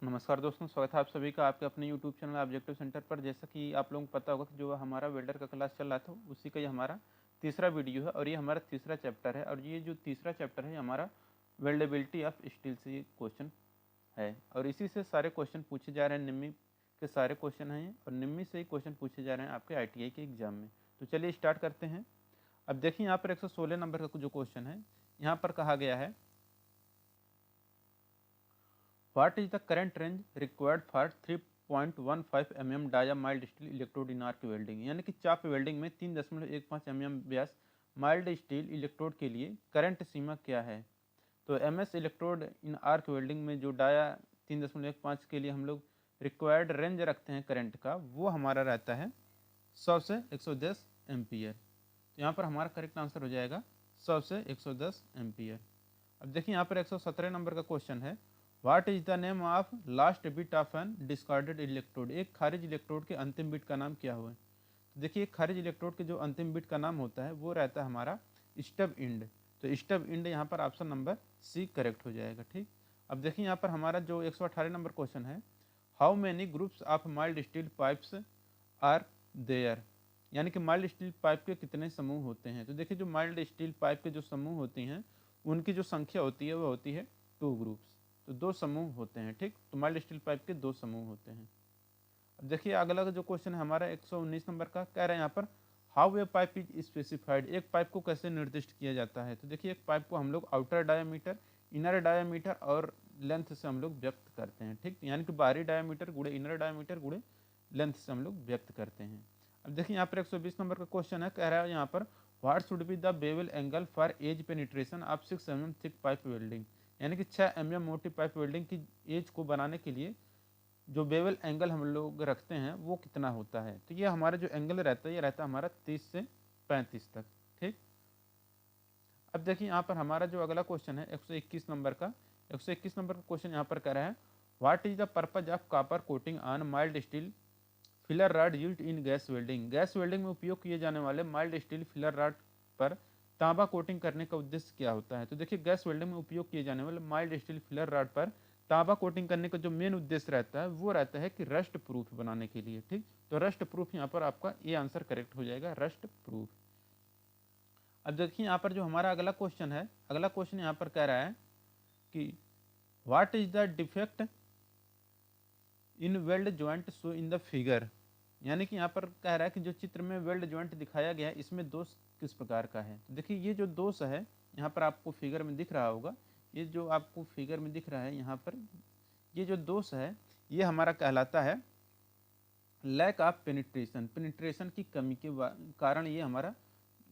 नमस्कार दोस्तों, स्वागत है आप सभी का आपके अपने YouTube चैनल ऑब्जेक्टिव सेंटर पर। जैसा कि आप लोगों को पता होगा कि जो हमारा वेल्डर का क्लास चल रहा था उसी का ये हमारा तीसरा वीडियो है और ये हमारा तीसरा चैप्टर है। और ये जो तीसरा चैप्टर है हमारा वेल्डेबिलिटी ऑफ स्टील से ये क्वेश्चन है और इसी से सारे क्वेश्चन पूछे जा रहे हैं। निम्मी के सारे क्वेश्चन हैं और निम्मी से ही क्वेश्चन पूछे जा रहे हैं आपके ITI के एग्जाम में। तो चलिए स्टार्ट करते हैं। अब देखिए यहाँ पर 116 नंबर का जो क्वेश्चन है, यहाँ पर कहा गया है What is the current range required for 3.15 mm dia mild steel electrode in arc welding? यानी कि चाप वेल्डिंग में 3.15 mm व्यास माइल्ड स्टील इलेक्ट्रोड के लिए करंट सीमा क्या है? तो MS इलेक्ट्रोड इन आर्क वेल्डिंग में जो डाया 3.15 के लिए हम लोग रिक्वायर्ड रेंज रखते हैं करंट का, वो हमारा रहता है 100 से 110 एम्पियर। तो यहाँ पर हमारा करेक्ट आंसर हो जाएगा 100 से 110 एम्पियर। अब देखिए यहाँ पर 117 नंबर का क्वेश्चन है, what is the name of last bit of an discarded electrode? एक खारिज इलेक्ट्रोड के अंतिम बिट का नाम क्या हुआ? तो देखिए खारिज इलेक्ट्रोड के जो अंतिम बिट का नाम होता है वो रहता है हमारा स्टब इंड। तो स्टब इंड यहाँ पर ऑप्शन नंबर सी करेक्ट हो जाएगा। ठीक, अब देखिए यहाँ पर हमारा जो 118 नंबर क्वेश्चन है, how many groups of mild steel pipes are there? यानी कि माइल्ड स्टील पाइप के कितने समूह होते हैं? तो देखिए जो माइल्ड स्टील पाइप के जो समूह होती हैं उनकी जो संख्या होती है वो होती है 2 ग्रुप्स। तो 2 समूह होते हैं। ठीक, तो माइल्ड स्टील पाइप के 2 समूह होते हैं। अब देखिए अगला जो क्वेश्चन है हमारा 119 नंबर का, कह रहे हैं यहाँ पर how a pipe is specified? एक पाइप को कैसे निर्दिष्ट किया जाता है? तो देखिए एक पाइप को हम लोग आउटर डायामीटर, इनर डायामीटर और लेंथ से हम लोग व्यक्त करते हैं। ठीक, यानी कि बाहरी डायामीटर गुणे इनर डायामीटर गुणे लेंथ से हम लोग व्यक्त करते हैं। अब देखिए यहाँ पर 120 नंबर का क्वेश्चन है, कह रहा है यहाँ पर what should be the bevel angle for edge penetration of 6 mm thick pipe welding? यानी कि 6 mm मोटी पाइप वेल्डिंग की एज को बनाने के लिए जो बेवल एंगल हम लोग रखते हैं वो कितना होता है? तो ये हमारा जो एंगल रहता है ये रहता है हमारा 30 से 35 तक। ठीक, अब देखिए यहाँ पर हमारा जो अगला क्वेश्चन है 121 नंबर का, 121 नंबर का क्वेश्चन यहाँ पर कह रहा है what is the purpose of copper coating on mild steel filler rod used in gas welding? Gas welding में उपयोग किए जाने वाले माइल्ड स्टील फिलर रॉड पर तांबा कोटिंग करने का उद्देश्य क्या होता है? तो देखिए गैस वेल्डिंग में उपयोग किए जाने वाले माइल्ड स्टील फिलर रॉड पर तांबा कोटिंग करने का जो मेन उद्देश्य रहता है वो रहता है कि रस्ट प्रूफ बनाने के लिए। ठीक, तो रस्ट प्रूफ यहाँ पर आपका ये आंसर करेक्ट हो जाएगा, रस्ट प्रूफ। अब देखिए यहाँ पर जो हमारा अगला क्वेश्चन है, अगला क्वेश्चन यहाँ पर कह रहा है कि what is the defect in weld joint show in the figure? यानी कि यहाँ पर कह रहा है कि जो चित्र में वेल्ड ज्वाइंट दिखाया गया है इसमें दोष किस प्रकार का है? तो देखिए ये जो दोष है यहाँ पर आपको फिगर में दिख रहा होगा, ये जो आपको फिगर में दिख रहा है यहाँ पर, ये जो दोष है ये हमारा कहलाता है लैक ऑफ पेनिट्रेशन। पेनिट्रेशन की कमी के कारण ये हमारा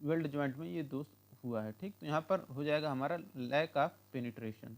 वेल्ड ज्वाइंट में ये दोष हुआ है। ठीक, तो यहाँ पर हो जाएगा हमारा लैक ऑफ पेनिट्रेशन।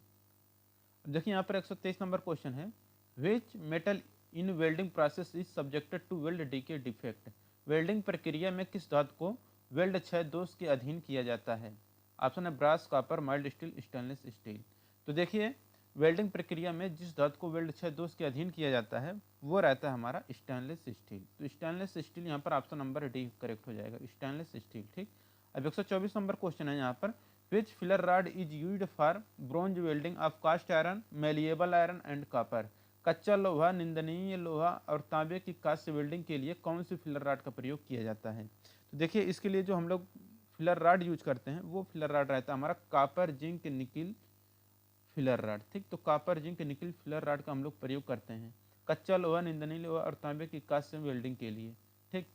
अब देखिए यहाँ पर 123 नंबर क्वेश्चन है, which metal in welding process is subjected to weld decay defect? Welding प्रक्रिया में किस धातु को वेल्ड क्षय दोष के अधीन किया जाता है? ऑप्शन है brass, copper, mild steel, stainless steel. तो देखिए वेल्डिंग प्रक्रिया में जिस धातु को वेल्ड क्षय दोष के अधीन किया जाता है वो रहता है हमारा स्टेनलेस स्टील। तो स्टेनलेस स्टील यहाँ पर ऑप्शन नंबर डी करेक्ट हो जाएगा, स्टेनलेस स्टील। ठीक, अब 124 नंबर क्वेश्चन है यहाँ पर, which filler rod is used for bronze welding of cast iron, malleable iron and copper? कच्चा लोहा, निंदनीय लोहा और तांबे की कास्ट वेल्डिंग के लिए कौन सी फिलर रॉड का प्रयोग किया जाता है? तो देखिए इसके लिए जो हम लोग फिलर रॉड यूज करते हैं वो फिलर रॉड रहता है हमारा copper zinc nickel filler rod. ठीक, तो copper zinc nickel filler rod का हम लोग प्रयोग करते हैं कच्चा लोहा, निंदनीय लोहा और तांबे की कास्ट वेल्डिंग के लिए। ठीक,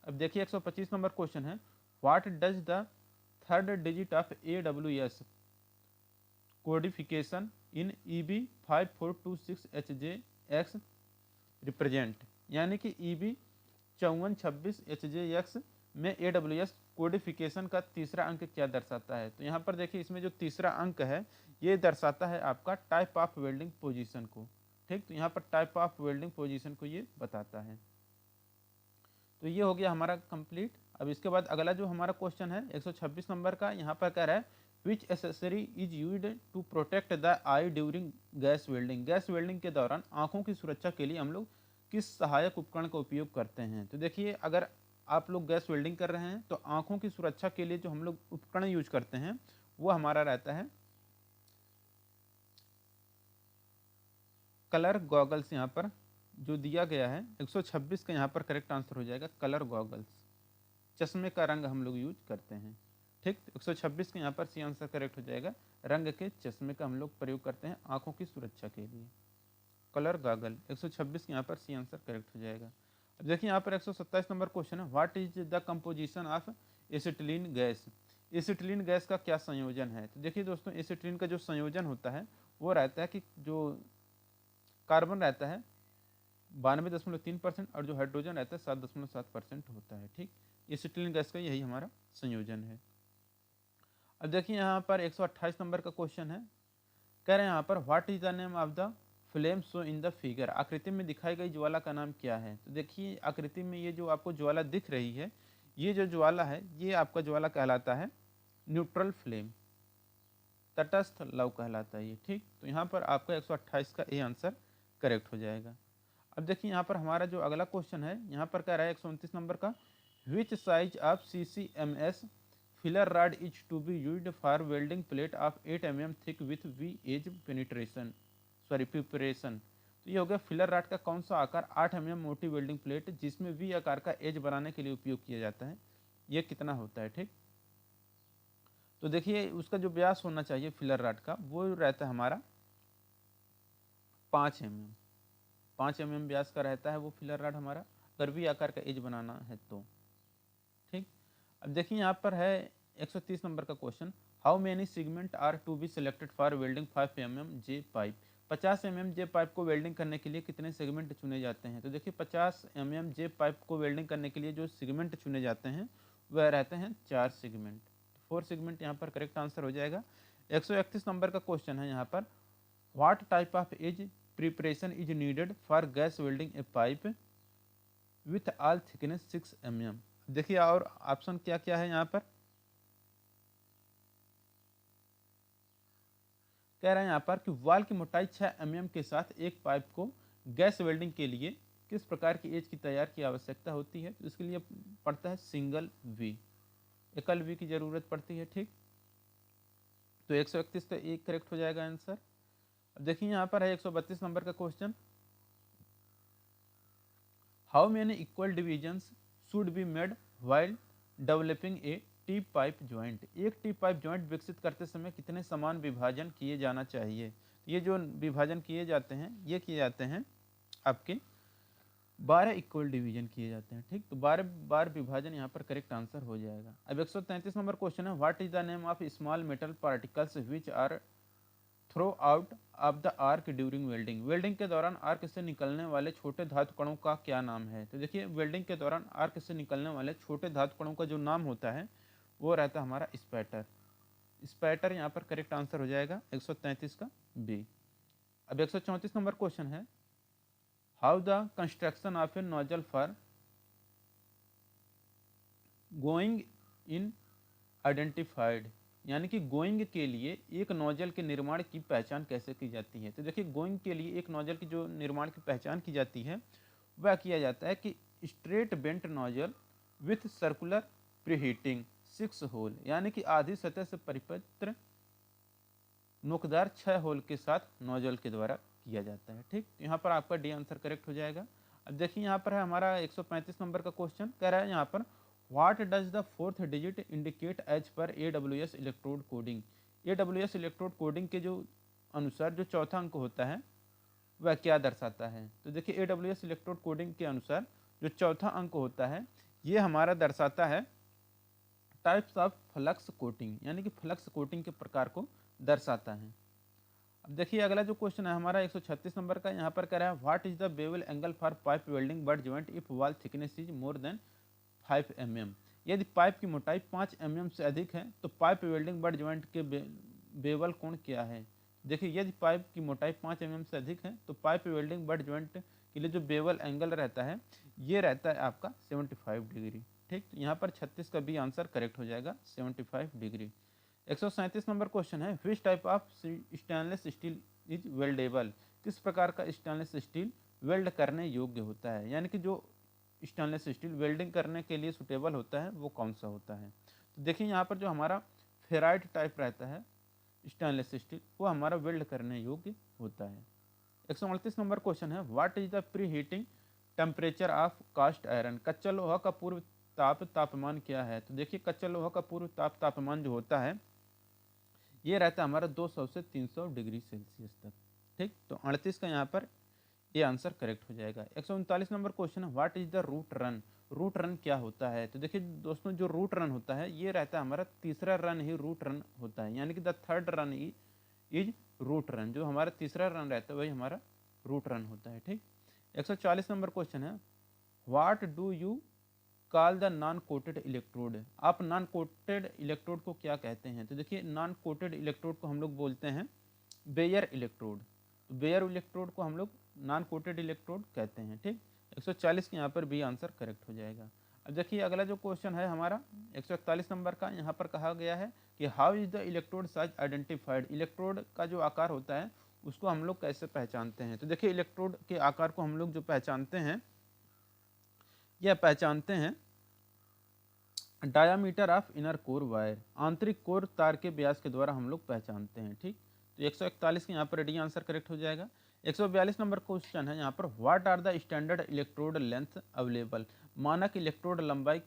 अब देखिए 125 नंबर क्वेश्चन है, what does the third digit of AWS codification in EB5426HJX represent? यानी कि EB 5426HJX में AWS कोडिफिकेशन का तीसरा अंक क्या दर्शाता है? तो यहाँ पर देखिए इसमें जो तीसरा अंक है ये दर्शाता है आपका टाइप ऑफ वेल्डिंग पोजीशन को। ठीक, तो यहाँ पर टाइप ऑफ वेल्डिंग पोजीशन को ये बताता है। तो ये हो गया हमारा कंप्लीट। अब इसके बाद अगला जो हमारा क्वेश्चन है 126 नंबर का, यहाँ पर कह रहा है which accessory is used to protect the eye during gas welding? Gas welding के दौरान आंखों की सुरक्षा के लिए हम लोग किस सहायक उपकरण का उपयोग करते हैं? तो देखिए अगर आप लोग गैस वेल्डिंग कर रहे हैं तो आंखों की सुरक्षा के लिए जो हम लोग उपकरण यूज करते हैं वो हमारा रहता है कलर गॉगल्स यहाँ पर जो दिया गया है 126 का यहाँ पर करेक्ट आंसर हो जाएगा कलर गॉगल्स, चश्मे का रंग हम लोग यूज करते हैं। ठीक, 126 का यहाँ पर सी आंसर करेक्ट हो जाएगा, रंग के चश्मे का हम लोग प्रयोग करते हैं आंखों की सुरक्षा के लिए। कलर गॉगल 126 यहाँ पर सी आंसर करेक्ट हो जाएगा। अब देखिए यहाँ पर 127 नंबर क्वेश्चन है, what is the composition of acetylene gas. Acetylene gas का क्या संयोजन है। तो देखिए दोस्तों, एसिटिलीन का जो संयोजन होता है वो रहता है कि जो कार्बन रहता है 92.3% और जो हाइड्रोजन रहता है 7.7% होता है। ठीक, एसिटिलीन गैस का यही हमारा संयोजन है। अब देखिए यहाँ पर 128 नंबर का क्वेश्चन है, कह रहे हैं यहाँ पर what is the name of the flame show in the figure. आकृति में दिखाई गई ज्वाला का नाम क्या है। तो देखिए आकृति में ये जो आपको ज्वाला दिख रही है, ये जो ज्वाला है ये आपका ज्वाला कहलाता है न्यूट्रल फ्लेम, तटस्थ लव कहलाता है ये। ठीक, तो यहाँ पर आपका 128 का ए आंसर करेक्ट हो जाएगा। अब देखिए यहाँ पर हमारा जो अगला क्वेश्चन है यहाँ पर कह रहा है 129 नंबर का, which size of CCMS filler rod is to be used for welding plate of 8 mm thick with V edge penetration preparation. तो ये हो गया फिलर रॉड का कौन सा आकार 8 mm मोटी वेल्डिंग प्लेट जिसमें वी आकार का एज बनाने के लिए उपयोग किया जाता है, ये कितना होता है। ठीक, तो देखिए उसका जो व्यास होना चाहिए फिलर रॉड का वो रहता है हमारा 5 mm, 5 mm व्यास का रहता है वो फिलर रॉड हमारा, अगर वी आकार का एज बनाना है तो। ठीक, अब देखिए यहाँ पर है 130 नंबर का question, how many segment are to be selected for welding 5 mm J pipe. 50 mm J pipe को वेल्डिंग करने के लिए कितने सेगमेंट चुने जाते हैं। तो देखिए 50 mm जे पाइप को वेल्डिंग करने के लिए जो सेगमेंट चुने जाते हैं वह रहते हैं 4 सेगमेंट, 4 सेगमेंट यहाँ पर करेक्ट आंसर हो जाएगा। 131 नंबर का क्वेश्चन है यहाँ पर, what type of edge preparation is needed for gas welding a pipe with all thickness 6 mm। देखिए और ऑप्शन क्या क्या है यहाँ पर, कह रहे हैं यहाँ पर कि वाल की मोटाई 6 mm के साथ एक पाइप को गैस वेल्डिंग के लिए किस प्रकार की एज की तैयार की आवश्यकता होती है। तो इसके लिए पड़ता है सिंगल वी, एकल वी की जरूरत पड़ती है। ठीक, तो 131 तो एक करेक्ट हो जाएगा आंसर। अब देखिए यहाँ पर है 132 नंबर का question, how many equal divisions should be made while developing A T pipe joint. एक टी पाइप ज्वाइंट विकसित करते समय कितने समान विभाजन किए जाना चाहिए। ये जो विभाजन किए जाते हैं ये किए जाते हैं आपके 12 इक्वल डिवीजन किए जाते हैं। ठीक, तो 12 बार विभाजन यहाँ पर करेक्ट आंसर हो जाएगा। अब 133 नंबर क्वेश्चन है, what is the name of small metal particles which are throw out of the arc during welding. Welding के दौरान आर्क से निकलने वाले छोटे धातु कणों का क्या नाम है। तो देखिए वेल्डिंग के दौरान आर्क से निकलने वाले छोटे धातु कणों का जो नाम होता है वो रहता है हमारा स्पैटर। स्पैटर यहाँ पर करेक्ट आंसर हो जाएगा 133 का बी। अब 134 नंबर क्वेश्चन है, how the construction of A nozzle for going in identified. यानी कि गोइंग के लिए एक नोजल के निर्माण की पहचान कैसे की जाती है। तो देखिए गोइंग के लिए एक नोजल की जो निर्माण की पहचान की जाती है वह किया जाता है कि straight bent nozzle with circular preheating 6 hole, यानी कि आधी सतह से परिपत्र नोकदार 6 होल के साथ नोजल के द्वारा किया जाता है। ठीक, यहाँ पर आपका डी आंसर करेक्ट हो जाएगा। अब देखिए यहाँ पर है हमारा 135 नंबर का क्वेश्चन, कह रहा है यहाँ पर what does the 4th digit indicate as per AWS electrode coding. AWS electrode coding के जो अनुसार जो चौथा अंक होता है वह क्या दर्शाता है। तो देखिए AWS इलेक्ट्रोड कोडिंग के अनुसार जो चौथा अंक होता है ये हमारा दर्शाता है टाइप्स ऑफ फ्लक्स कोटिंग, यानी कि फ्लक्स कोटिंग के प्रकार को दर्शाता है। अब देखिए अगला जो क्वेश्चन है हमारा 136 नंबर का, यहाँ पर कह रहा है what is the bevel angle for pipe welding but joint if wall thickness is more than 5 mm। यदि पाइप की मोटाई 5 mm से अधिक है तो पाइप वेल्डिंग बट ज्वाइंट के बेवल कोण क्या है। देखिए यदि पाइप की मोटाई 5 mm से अधिक है तो पाइप वेल्डिंग बट ज्वाइंट के लिए जो बेवल एंगल रहता है ये रहता है आपका 75 डिग्री। ठीक, तो यहाँ पर 36 का बी आंसर करेक्ट हो जाएगा 75 डिग्री। 137 नंबर क्वेश्चन है, which type of stainless steel is weldable. किस प्रकार का स्टेनलेस स्टील वेल्ड करने योग्य होता है, यानी कि जो स्टेनलेस स्टील वेल्डिंग करने के लिए सुटेबल होता है वो कौन सा होता है। तो देखिए यहाँ पर जो हमारा फेराइट टाइप रहता है स्टेनलेस स्टील वो हमारा वेल्ड करने योग्य होता है। 138 नंबर क्वेश्चन है, what is the preheating temperature of cast iron. कच्चा लोहा का पूर्व तापमान क्या है। तो देखिए कच्चा लोहा का पूर्व तापमान जो होता है ये रहता है हमारा 200 से 300 डिग्री सेल्सियस तक। ठीक, तो 38 का यहाँ पर ये आंसर करेक्ट हो जाएगा। 139 नंबर क्वेश्चन है, what is the root run. Root run क्या होता है। तो देखिए दोस्तों जो रूट रन होता है ये रहता है हमारा तीसरा रन ही रूट रन होता है, यानी कि the third run is root run. जो हमारा तीसरा रन रहता है वही हमारा रूट रन होता है। ठीक, 140 नंबर क्वेश्चन है, what do you call the non coated electrode. आप नॉन कोटेड इलेक्ट्रोड को क्या कहते हैं। तो देखिए नॉन कोटेड इलेक्ट्रोड को हम लोग बोलते हैं बेयर इलेक्ट्रोड। तो बेयर इलेक्ट्रोड को हम लोग नॉन कोटेड इलेक्ट्रोड कहते हैं। ठीक, 140 के यहाँ पर भी आंसर करेक्ट हो जाएगा। अब देखिए अगला जो क्वेश्चन है हमारा 141 नंबर का, यहाँ पर कहा गया है कि how is the electrode size identified. Electrode का जो आकार होता है उसको हम लोग कैसे पहचानते हैं। तो देखिए इलेक्ट्रोड के आकार को हम लोग जो पहचानते हैं यह पहचानते हैं diameter of inner core wire, आंतरिक कोर तार के व्यास के द्वारा हम लोग पहचानते हैं। ठीक, तो 141 के यहाँ पर डी आंसर करेक्ट हो जाएगा। 142 नंबर क्वेश्चन है यहाँ पर, what are the standard electrode length available. मानक इलेक्ट्रोड लंबाई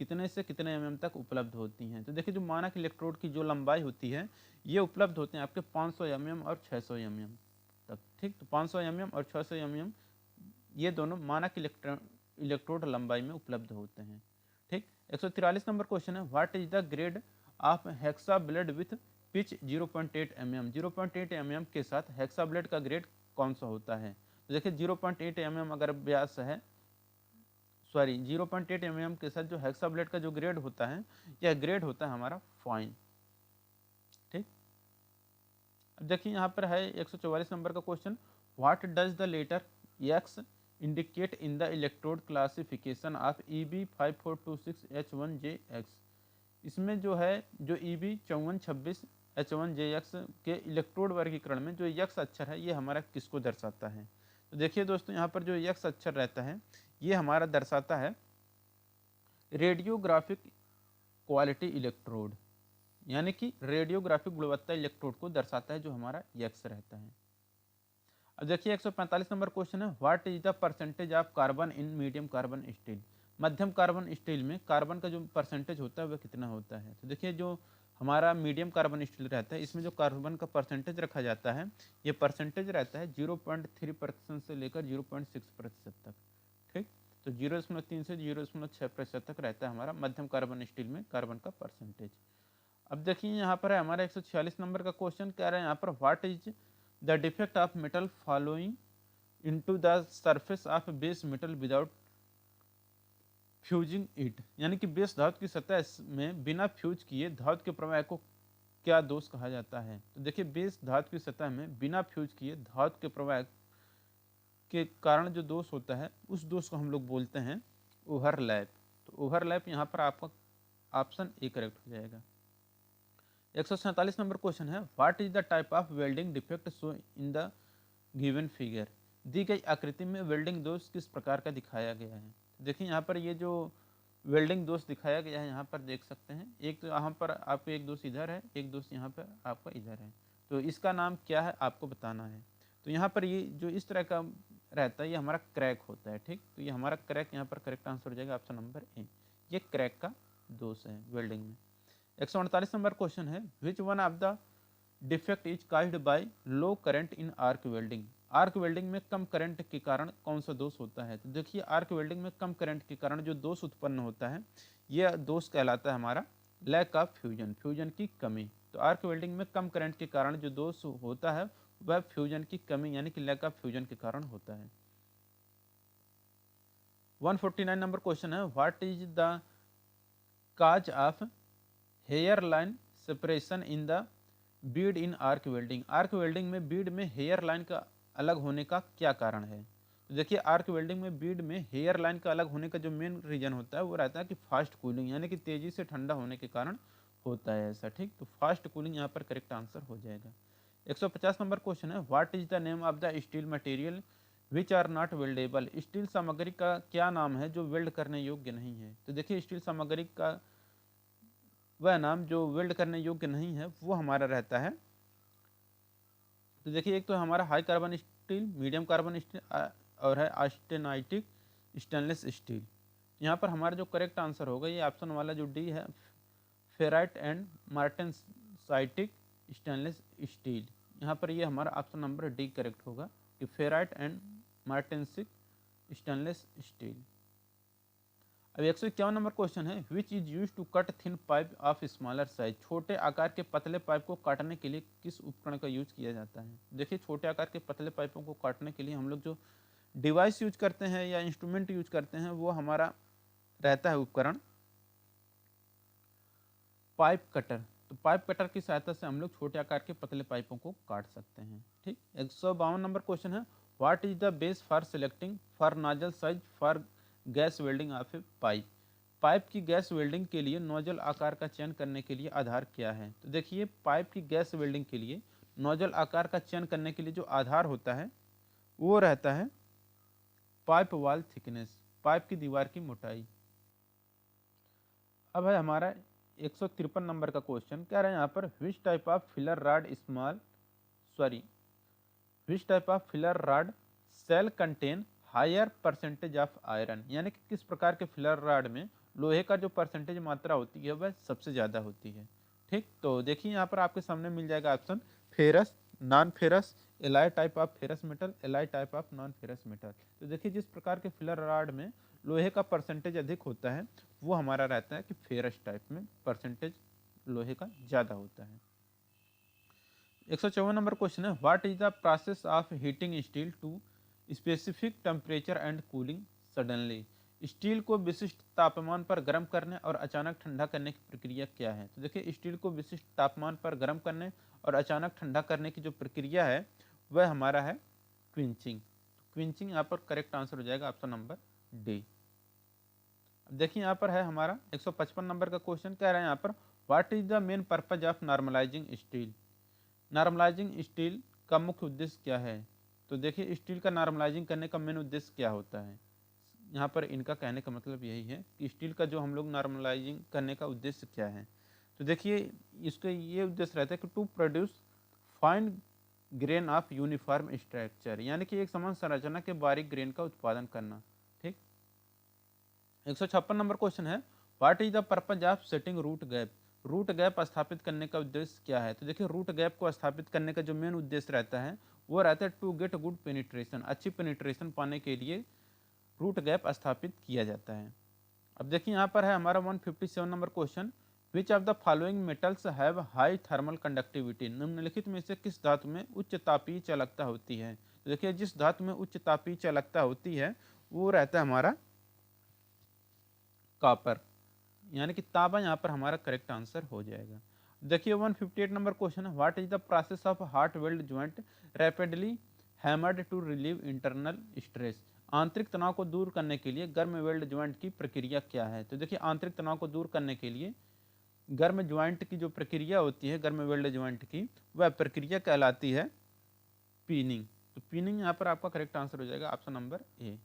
कितने से कितने mm तक उपलब्ध होती हैं। तो देखिए जो मानक इलेक्ट्रोड की जो लंबाई होती है ये उपलब्ध होते हैं आपके 500 mm और 600 mm तक। ठीक, तो 500 mm और 600 mm ये दोनों मानक इलेक्ट्रोड लंबाई में उपलब्ध होते हैं। ठीक, 143 नंबर क्वेश्चन है, what is the grade of hexa blade with pitch 0.8 mm। 0.8 mm के साथ हेक्सा ब्लेड का ग्रेड कौन सा होता है। तो देखिए 0.8 mm अगर व्यास है, 0.8 mm के साथ जो हेक्सा ब्लेड का जो ग्रेड होता है यह ग्रेड होता है हमारा फाइन। ठीक, अब देखिए यहाँ पर है 144 नंबर का question, what does the letter X indicate in the electrode classification of EB5426H1JX। इसमें जो है जो EB5426H1JX के इलेक्ट्रोड वर्गीकरण में जो यक्स अक्षर है ये हमारा किसको दर्शाता है। तो देखिए दोस्तों यहाँ पर जो यक्स अक्षर रहता है ये हमारा दर्शाता है रेडियोग्राफिक क्वालिटी इलेक्ट्रोड, यानी कि रेडियोग्राफिक गुणवत्ता इलेक्ट्रोड को दर्शाता है जो हमारा यक्स रहता है। अब देखिए 145 नंबर क्वेश्चन है, what is the percentage of carbon in medium carbon steel. मध्यम कार्बन स्टील में कार्बन का जो परसेंटेज होता है वह कितना होता है। तो देखिए जो हमारा मीडियम कार्बन स्टील रहता है इसमें जो कार्बन का परसेंटेज रखा जाता है ये परसेंटेज रहता है 0.3% से लेकर 0.6% तक। ठीक, तो 0.3 से 0.6% तक रहता है हमारा मध्यम कार्बन स्टील में कार्बन का परसेंटेज। अब देखिए यहाँ पर है हमारा 146 नंबर का क्वेश्चन कह रहे हैं यहाँ पर, what is the defect of metal following into the surface of base metal without fusing it. यानी कि बेस धातु की सतह में बिना फ्यूज किए धातु के प्रवाह को क्या दोष कहा जाता है। तो देखिए बेस धातु की सतह में बिना फ्यूज किए धातु के प्रवाह के कारण जो दोष होता है उस दोष को हम लोग बोलते हैं ओवरलैप। तो ओवरलैप यहाँ पर आपका ऑप्शन ए करेक्ट हो जाएगा। 147 नंबर क्वेश्चन है, what is the type of welding defect show in the given figure. दी गई आकृति में वेल्डिंग दोष किस प्रकार का दिखाया गया है। देखिए यहाँ पर ये जो वेल्डिंग दोष दिखाया गया है यहाँ पर देख सकते हैं, एक तो यहाँ पर आपको एक दोष इधर है, एक दोष यहाँ पर आपका इधर है। तो इसका नाम क्या है आपको बताना है। तो यहाँ पर ये जो इस तरह का रहता है ये हमारा क्रैक होता है। ठीक, तो ये हमारा क्रैक यहाँ पर करेक्ट आंसर हो जाएगा ऑप्शन नंबर ए, ये क्रैक का दोष है वेल्डिंग में। 148 नंबर क्वेश्चन है, which one of the defect is caused by low current in arc welding. Arc welding में कम करंट के कारण कौन सा दोष होता है। तो देखिए आर्क वेल्डिंग में कम करंट के कारण जो दोष उत्पन्न होता है यह दोष कहलाता है हमारा लैक ऑफ फ्यूजन, फ्यूजन की कमी। तो आर्क वेल्डिंग में कम करंट के कारण जो दोष होता है वह फ्यूजन की कमी यानी कि लैक ऑफ फ्यूजन के कारण होता है। 149 नंबर क्वेश्चन है, what is the cause of hair line separation in the bead in arc welding. Arc welding में बीड में हेयर लाइन का अलग होने का क्या कारण है। तो देखिए आर्क वेल्डिंग में बीड में हेयर लाइन का अलग होने का जो मेन रीजन होता है वो रहता है कि फास्ट कूलिंग, यानी कि तेजी से ठंडा होने के कारण होता है ऐसा। ठीक, तो फास्ट कूलिंग यहाँ पर करेक्ट आंसर हो जाएगा। 150 नंबर क्वेश्चन है, what is the name of the steel material which are not weldable. Steel सामग्री का क्या नाम है जो वेल्ड करने योग्य नहीं है। तो देखिए स्टील सामग्री का वह नाम जो वेल्ड करने योग्य नहीं है वो हमारा रहता है। तो देखिए एक तो हमारा high carbon steel, medium carbon steel और है ऑस्टेनाइटिक स्टेनलेस स्टील। यहाँ पर हमारा जो करेक्ट आंसर होगा ये ऑप्शन वाला जो डी है, फेराइट एंड मार्टेंसाइटिक स्टेनलेस स्टील। यहाँ पर ये हमारा ऑप्शन नंबर डी करेक्ट होगा कि ferrite and martensitic stainless steel. अब 151 नंबर क्वेश्चन है, which is use to cut thin pipe of smaller size. छोटे आकार के पतले पाइप को काटने के लिए किस उपकरण का यूज किया जाता है। देखिए छोटे आकार के पतले पाइपों को काटने के लिए हम लोग जो डिवाइस यूज करते हैं या इंस्ट्रूमेंट यूज करते हैं वो हमारा रहता है उपकरण पाइप कटर। तो पाइप कटर की सहायता से हम लोग छोटे आकार के पतले पाइपों को काट सकते हैं। ठीक, 152 नंबर क्वेश्चन है, what is the base for selecting for nozzle size for gas welding of A pipe. Pipe की गैस वेल्डिंग के लिए नोजल आकार का चयन करने के लिए आधार क्या है। तो देखिए पाइप की गैस वेल्डिंग के लिए नोजल आकार का चयन करने के लिए जो आधार होता है वो रहता है पाइप वॉल थिकनेस, पाइप की दीवार की मोटाई। अब है हमारा 153 नंबर का क्वेश्चन, कह रहे हैं यहाँ पर which type of filler rod shall contain higher percentage of iron. यानी कि किस प्रकार के फिलर रॉड में लोहे का जो परसेंटेज मात्रा होती है वह सबसे ज़्यादा होती है। ठीक, तो देखिए यहाँ पर आपके सामने मिल जाएगा option ferrous, non ferrous, ally type of ferrous metal, ally type of non ferrous metal. तो देखिए जिस प्रकार के फिलर रॉड में लोहे का परसेंटेज अधिक होता है वो हमारा रहता है कि फेरस टाइप में परसेंटेज लोहे का ज़्यादा होता है। 154 नंबर क्वेश्चन है, what is the process of heating steel to specific temperature and cooling suddenly. Steel को विशिष्ट तापमान पर गर्म करने और अचानक ठंडा करने की प्रक्रिया क्या है। तो देखिए स्टील को विशिष्ट तापमान पर गर्म करने और अचानक ठंडा करने की जो प्रक्रिया है वह हमारा है क्विंचिंग। क्विंचिंग यहाँ पर करेक्ट आंसर हो जाएगा ऑप्शन नंबर डी। अब देखिए यहाँ पर है हमारा 155 नंबर का क्वेश्चन, कह रहे हैं यहाँ पर what is the main purpose of normalising steel. Normalising steel का मुख्य उद्देश्य क्या है। तो देखिए स्टील का नॉर्मलाइजिंग करने का मेन उद्देश्य क्या होता है। यहाँ पर इनका कहने का मतलब यही है कि स्टील का जो हम लोग नॉर्मलाइजिंग करने का उद्देश्य क्या है। तो देखिए इसका ये उद्देश्य रहता है कि to produce fine grain of uniform structure, यानी कि एक समान संरचना के बारीक ग्रेन का उत्पादन करना। ठीक, 156 नंबर क्वेश्चन है, what is the purpose of setting root gap. Root gap स्थापित करने का उद्देश्य क्या है। तो देखिए रूट गैप को स्थापित करने का जो मेन उद्देश्य रहता है वो रहता है टू गेट गुड पेनिट्रेशन, अच्छी पेनिट्रेशन पाने के लिए रूट गैप स्थापित किया जाता है। अब देखिए यहाँ पर है हमारा 157 number question, which of the following metals have high thermal conductivity. निम्नलिखित में से किस धातु में उच्च तापीय चालकता होती है। तो देखिए जिस धातु में उच्च तापीय चालकता होती है वो रहता है हमारा कॉपर, यानी कि तांबा यहाँ पर हमारा करेक्ट आंसर हो जाएगा। देखिए 158 नंबर क्वेश्चन है, what is the process of hot weld joint rapidly hammered to relieve internal stress. आंतरिक तनाव को दूर करने के लिए गर्म वेल्ड ज्वाइंट की प्रक्रिया क्या है। तो देखिए आंतरिक तनाव को दूर करने के लिए गर्म ज्वाइंट की जो प्रक्रिया होती है, गर्म वेल्ड ज्वाइंट की, वह प्रक्रिया कहलाती है पीनिंग। तो पीनिंग यहाँ पर आपका करेक्ट आंसर हो जाएगा ऑप्शन नंबर ए।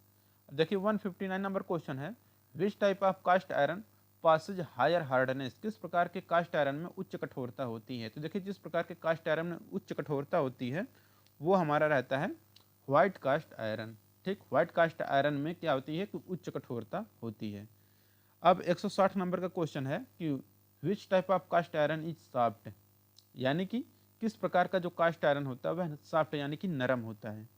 देखिए 159 नंबर क्वेश्चन है, which type of cast iron passes higher hardness. किस प्रकार के कास्ट आयरन में उच्च कठोरता होती है। तो देखिए जिस प्रकार के कास्ट आयरन में उच्च कठोरता होती है वो हमारा रहता है व्हाइट कास्ट आयरन। ठीक, व्हाइट कास्ट आयरन में क्या होती है कि उच्च कठोरता होती है। अब 160 नंबर का क्वेश्चन है कि which type of cast iron is soft, यानी कि किस प्रकार का जो कास्ट आयरन होता है वह सॉफ्ट यानी कि नरम होता है।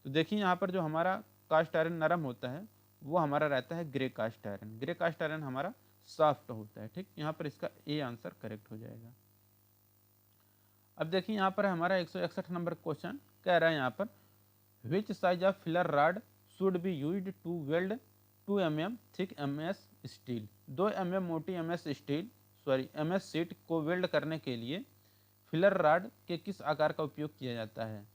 तो देखिए यहाँ पर जो हमारा कास्ट आयरन नरम होता है वो हमारा रहता है grey cast iron. Grey cast iron हमारा सॉफ्ट होता है। ठीक, यहाँ पर इसका ए आंसर करेक्ट हो जाएगा। अब देखिए यहाँ पर हमारा 161 नंबर क्वेश्चन, कह रहा है यहाँ पर which size of filler rod should be used to weld 2 mm thick MS steel. 2 mm मोटी MS शीट को वेल्ड करने के लिए फिलर रॉड के किस आकार का उपयोग किया जाता है।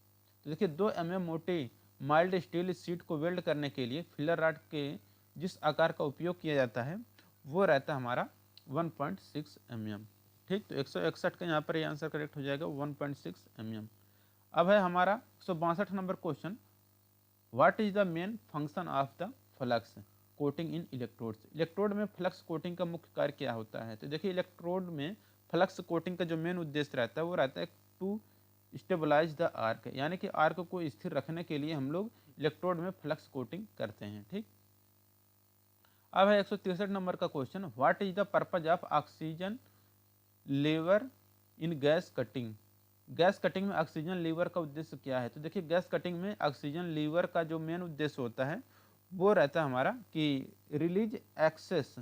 तो देखिए 2 mm मोटी माइल्ड स्टील शीट को वेल्ड करने के लिए फिलर रॉड के जिस आकार का उपयोग किया जाता है वो रहता है हमारा 1.6 mm। ठीक, तो 161 का यहाँ पर ये आंसर करेक्ट हो जाएगा 1.6 mm। अब है हमारा 162 number question, what is the main function of the flux coating in electrodes. Electrode में फ्लक्स कोटिंग का मुख्य कार्य क्या होता है। तो देखिए इलेक्ट्रोड में फ्लक्स कोटिंग का जो मेन उद्देश्य रहता है वो रहता है टू स्टेबलाइज द आर्क, यानी कि आर्क को स्थिर रखने के लिए हम लोग इलेक्ट्रोड में फ्लक्स कोटिंग करते हैं। ठीक, अब है 163 नंबर का question, what is the purpose of oxygen lever in gas cutting. Gas cutting में ऑक्सीजन लीवर का उद्देश्य क्या है? तो देखिए गैस कटिंग में ऑक्सीजन लीवर का जो मेन उद्देश्य होता है वो रहता है हमारा कि release excess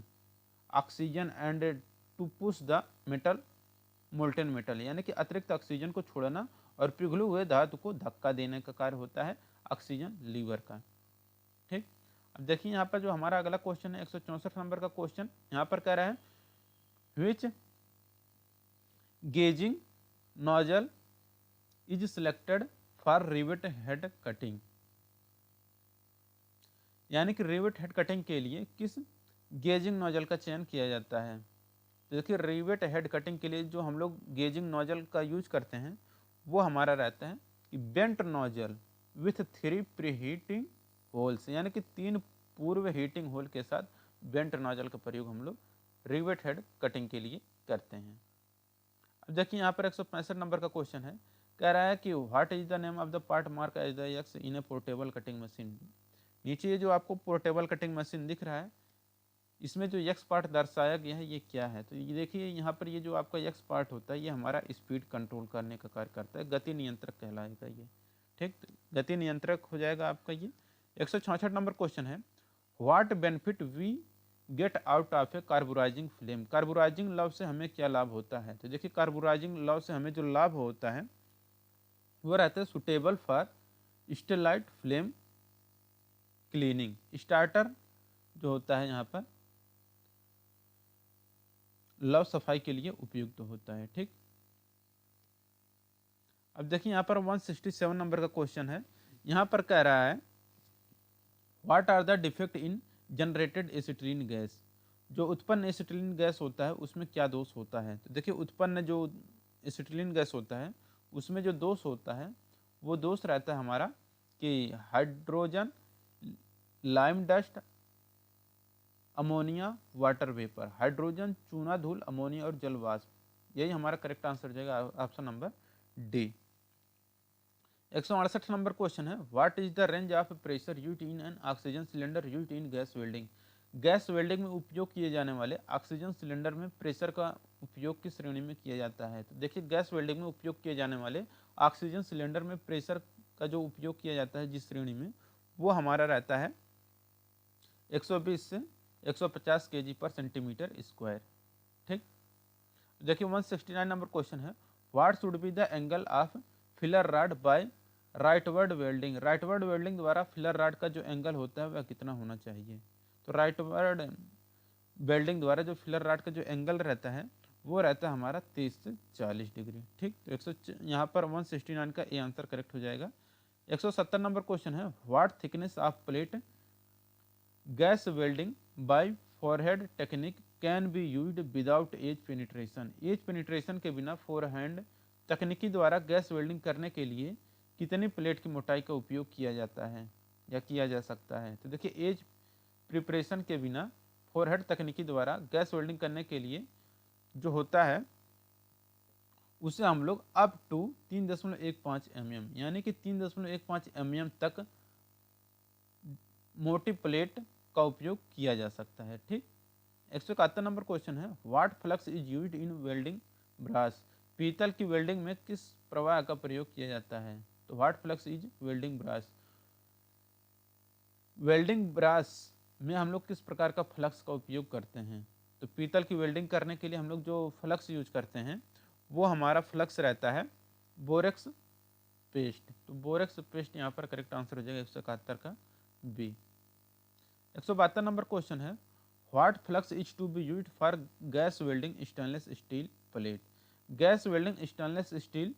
oxygen and to push the metal molten metal, यानी कि अतिरिक्त ऑक्सीजन को छोड़ना और पिघले हुए धातु को धक्का देने का कार्य होता है ऑक्सीजन लीवर का। ठीक, अब देखिए यहाँ पर जो हमारा अगला क्वेश्चन है 164 नंबर का क्वेश्चन, यहाँ पर कह रहा है which gouging nozzle is selected for rivet head cutting, यानी कि रिवेट हेड कटिंग के लिए किस गेजिंग नोजल का चयन किया जाता है। तो देखिए रिवेट हेड कटिंग के लिए जो हम लोग गेजिंग नोजल का यूज करते हैं वो हमारा रहता है कि bent nozzle with 3 preheating holes, यानी कि 3 पूर्व हीटिंग होल के साथ बेंट नोजल का प्रयोग हम लोग रिवेट हेड कटिंग के लिए करते हैं। अब देखिए यहाँ पर 165 नंबर का क्वेश्चन है, कह रहा है कि what is the name of the part mark as the X in a portable cutting machine. नीचे ये जो आपको पोर्टेबल कटिंग मशीन दिख रहा है इसमें जो एक्स पार्ट दर्शाया गया है ये क्या है? तो ये देखिए यहाँ पर ये जो आपका एक्स पार्ट होता है ये हमारा स्पीड कंट्रोल करने का कार्य करता है, गति नियंत्रक कहलाएगा ये। ठीक, गति नियंत्रक हो जाएगा आपका ये। 166 नंबर क्वेश्चन है, what benefit we get out of a carburizing flame. Carburizing लव से हमें क्या लाभ होता है? तो देखिए कार्बोराइजिंग लव से हमें जो लाभ होता है वो रहता है suitable for stellite flame cleaning. Starter जो होता है यहाँ पर लव सफाई के लिए उपयुक्त होता है। ठीक, अब देखिए यहाँ पर 167 नंबर का क्वेश्चन है, यहाँ पर कह रहा है what are the defect in generated acetylene gas. जो उत्पन्न एसिटिलीन गैस होता है उसमें क्या दोष होता है? तो देखिए उत्पन्न जो एसिटिलीन गैस होता है उसमें जो दोष होता है वो दोष रहता है हमारा कि hydrogen, lime dust, ammonia, water vapour. Hydrogen, चूना धूल, अमोनिया और जल वाष्प, यही हमारा करेक्ट आंसर हो जाएगा option number D. 168 number question है, what is the range of pressure used in an oxygen cylinder used in gas welding. Gas welding में उपयोग किए जाने वाले ऑक्सीजन सिलेंडर में प्रेशर का उपयोग किस श्रेणी में किया जाता है? तो देखिए गैस वेल्डिंग में उपयोग किए जाने वाले ऑक्सीजन सिलेंडर में प्रेशर का जो उपयोग किया जाता है जिस श्रेणी में वो हमारा रहता है 120 से 150 kg पर सेंटीमीटर स्क्वायर। ठीक, देखिए 169 नंबर क्वेश्चन है, what should be the angle of filler rod by rightward welding. Rightward welding द्वारा फिलर रॉड का जो एंगल होता है वह कितना होना चाहिए? तो राइटवर्ड वेल्डिंग द्वारा जो फिलर रॉड का जो एंगल रहता है वो रहता है हमारा 30 से 40 डिग्री। ठीक, तो यहाँ पर 169 का ए आंसर करेक्ट हो जाएगा। 170 नंबर क्वेश्चन है, what thickness of plate gas welding by forehead technique can be used without edge penetration. Edge penetration के बिना फोरहैंड तकनीकी द्वारा गैस वेल्डिंग करने के लिए कितनी प्लेट की मोटाई का उपयोग किया जाता है या किया जा सकता है? तो देखिए एज प्रिपरेशन के बिना फोरहेड तकनीकी द्वारा गैस वेल्डिंग करने के लिए जो होता है उसे हम लोग अप टू 3.15 mm यानी कि 3.15 mm तक मोटी प्लेट का उपयोग किया जा सकता है। ठीक, 171 नंबर क्वेश्चन है, what flux is used in welding brass. पीतल की वेल्डिंग में किस प्रवाह का प्रयोग किया जाता है? तो what flux is welding brass. Welding brass में हम लोग किस प्रकार का फ्लक्स का उपयोग करते हैं? तो पीतल की वेल्डिंग करने के लिए हम लोग जो फ्लक्स यूज करते हैं वो हमारा फ्लक्स रहता है बोरेक्स पेस्ट। तो बोरेक्स पेस्ट यहाँ पर करेक्ट आंसर हो जाएगा 171 का बी। 172 नंबर क्वेश्चन है, what flux is to be used for gas welding stainless steel plate. Gas welding stainless steel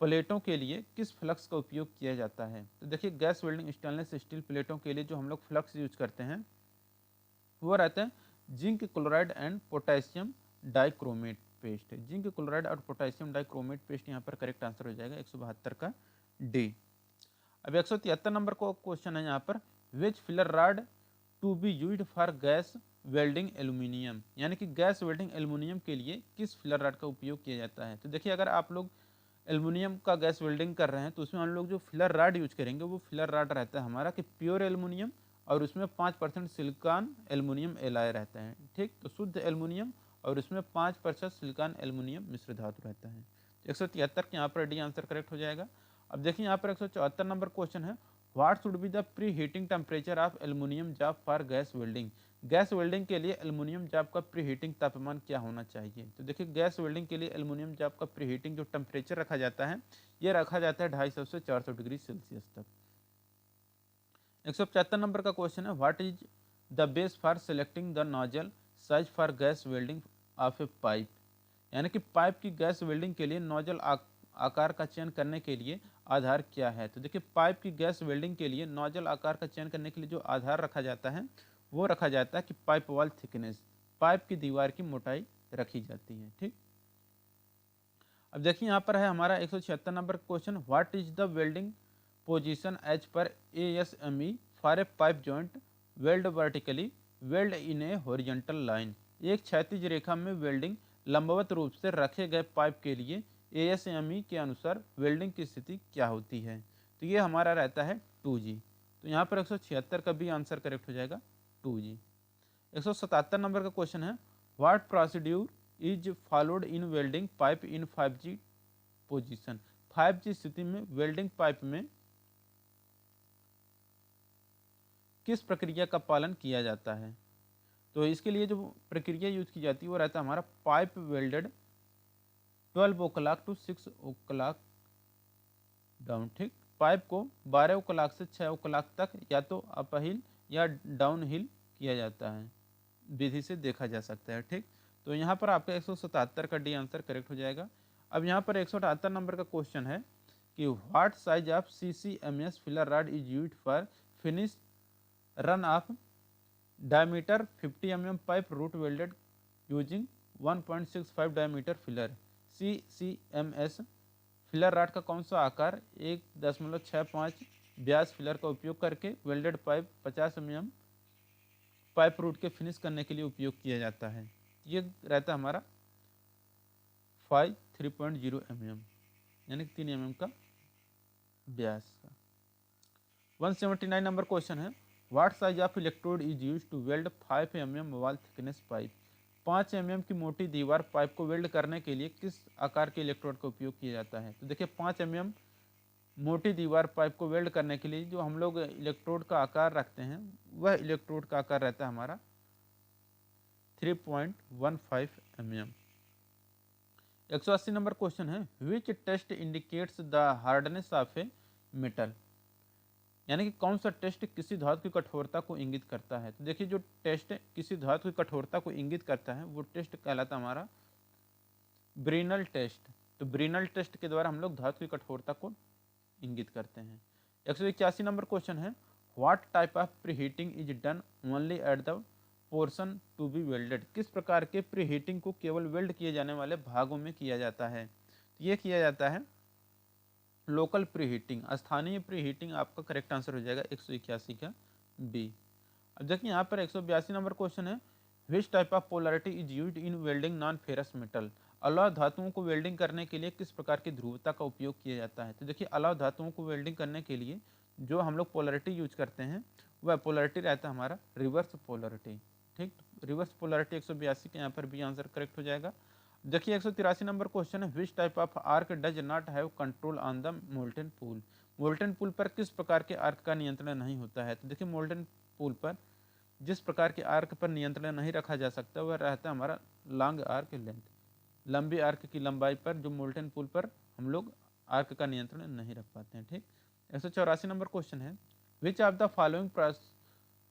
प्लेटों के लिए किस फ्लक्स का उपयोग किया जाता है? तो देखिए गैस वेल्डिंग स्टेनलेस स्टील प्लेटों के लिए जो हम लोग फ्लक्स यूज करते हैं वो रहता है zinc chloride and potassium dichromate paste. Zinc chloride और पोटेशियम डाइक्रोमेट पेस्ट यहाँ पर करेक्ट आंसर हो जाएगा 172 का डी। अब 173 नंबर को क्वेश्चन है यहाँ पर, which filler rod to be used for gas welding aluminium. यानी कि गैस वेल्डिंग एल्यूमिनियम के लिए किस फिलर रॉड का उपयोग किया जाता है? तो देखिए अगर आप लोग एल्युमिनियम का गैस वेल्डिंग कर रहे हैं तो उसमें हम लोग जो फिलर रॉड यूज करेंगे वो फिलर रॉड रहता है हमारा कि प्योर एल्युमिनियम, और उसमें 5% सिलिकॉन एल्युमिनियम एलाय रहता है। ठीक, तो शुद्ध एल्युमिनियम और उसमें 5% सिलिकॉन एल्युमिनियम मिश्र धातु रहता है। 173 के यहाँ पर डी आंसर करेक्ट हो जाएगा। अब देखिए यहाँ पर 174 नंबर क्वेश्चन है, what should be the preheating temperature of aluminium job for gas welding. Gas welding के लिए एल्युमिनियम जॉब का प्री हीटिंग तापमान क्या होना चाहिए। तो देखिए गैस वेल्डिंग के लिए एल्युमिनियम जॉब का प्री हीटिंग जो टेम्परेचर रखा जाता है ये रखा जाता है 250 से 400 डिग्री सेल्सियस तक। 175 नंबर का क्वेश्चन है, what is the base for selecting the nozzle size for gas welding of A pipe. यानी कि पाइप की गैस वेल्डिंग के लिए नोजल आकार का चयन करने के लिए आधार क्या है। तो देखिए पाइप की गैस वेल्डिंग के लिए नोजल आकार का चयन करने के लिए जो आधार रखा जाता है वो रखा जाता है कि पाइप वॉल थिकनेस, पाइप की दीवार की मोटाई रखी जाती है। ठीक, अब देखिए यहाँ पर है हमारा 176 number question, what is the welding position as per ASME for a pipe joint weld vertically weld in a horizontal line. एक क्षैतिज रेखा में वेल्डिंग लंबवत रूप से रखे गए पाइप के लिए ASME के अनुसार वेल्डिंग की स्थिति क्या होती है। तो ये हमारा रहता है 2G। तो यहाँ पर 176 का भी आंसर करेक्ट हो जाएगा 2G। 177 नंबर का क्वेश्चन है, what procedure is followed in welding pipe in 5G position. 5G स्थिति में वेल्डिंग पाइप में किस प्रक्रिया का पालन किया जाता है। तो इसके लिए जो प्रक्रिया यूज की जाती है वो रहता है हमारा pipe welded 12 o'clock to 6 o'clock down. ठीक, पाइप को 12 o'clock से 6 o'clock तक या तो अपहिल या डाउन हिल किया जाता है, विधि से देखा जा सकता है। ठीक, तो यहाँ पर आपका 177 का डी आंसर करेक्ट हो जाएगा। अब यहाँ पर 178 नंबर का क्वेश्चन है कि what size of CCMS filler rod is used for finish run of diameter 50 mm pipe root welded using 1.65 diameter filler. CCMS filler rod का कौन सा आकार 1.65 व्यास फिलर का उपयोग करके welded pipe 50 mm pipe root के फिनिश करने के लिए उपयोग किया जाता है। ये रहता है हमारा 3.0 mm यानी 3 mm का व्यास का। 179 नंबर क्वेश्चन है, what size of electrode is used to weld 5 mm wall thickness pipe. 5 mm की मोटी दीवार पाइप को वेल्ड करने के लिए किस आकार के इलेक्ट्रोड का उपयोग किया जाता है। तो देखिए 5 mm मोटी दीवार पाइप को वेल्ड करने के लिए जो हम लोग इलेक्ट्रोड का आकार रखते हैं वह इलेक्ट्रोड का आकार रहता है हमारा 3.15 mm। 180 नंबर क्वेश्चन है, which test indicates the hardness of a metal. यानी कि कौन सा टेस्ट किसी धातु की कठोरता को इंगित करता है। तो देखिए जो टेस्ट किसी धातु की कठोरता को इंगित करता है वो टेस्ट कहलाता है हमारा ब्रिनल टेस्ट। तो ब्रिनल टेस्ट के द्वारा हम लोग धातु की कठोरता को इंगित करते हैं। 181 नंबर क्वेश्चन है, what type of preheating is done only at the portion to be welded. किस प्रकार के प्रीहीटिंग को केवल वेल्ड किए जाने वाले भागों में किया जाता है। तो ये किया जाता है लोकल प्रीहीटिंग, स्थानीय प्रीहीटिंग आपका करेक्ट आंसर हो जाएगा 181 का बी। अब देखिए यहाँ पर 182 नंबर क्वेश्चन है, which type of polarity is used in welding non ferrous metal. Alloy धातुओं को वेल्डिंग करने के लिए किस प्रकार की ध्रुवता का उपयोग किया जाता है। तो देखिए अलॉय धातुओं को वेल्डिंग करने के लिए जो हम लोग पोलैरिटी यूज करते हैं वह पोलैरिटी रहता है हमारा रिवर्स पोलैरिटी। ठीक, रिवर्स पोलैरिटी 182 के यहाँ पर भी आंसर करेक्ट हो जाएगा। देखिए 183 नंबर क्वेश्चन है, which type of arc does not have control on the molten pool. Molten pool पर किस प्रकार के आर्क का नियंत्रण नहीं होता है। तो देखिए मोल्टेन पूल पर जिस प्रकार के आर्क पर नियंत्रण नहीं रखा जा सकता वह रहता है हमारा लॉन्ग आर्क लेंथ, लंबी आर्क की लंबाई पर जो मोल्टेन पूल पर हम लोग आर्क का नियंत्रण नहीं रख पाते हैं। ठीक, 184 नंबर क्वेश्चन है, which of the following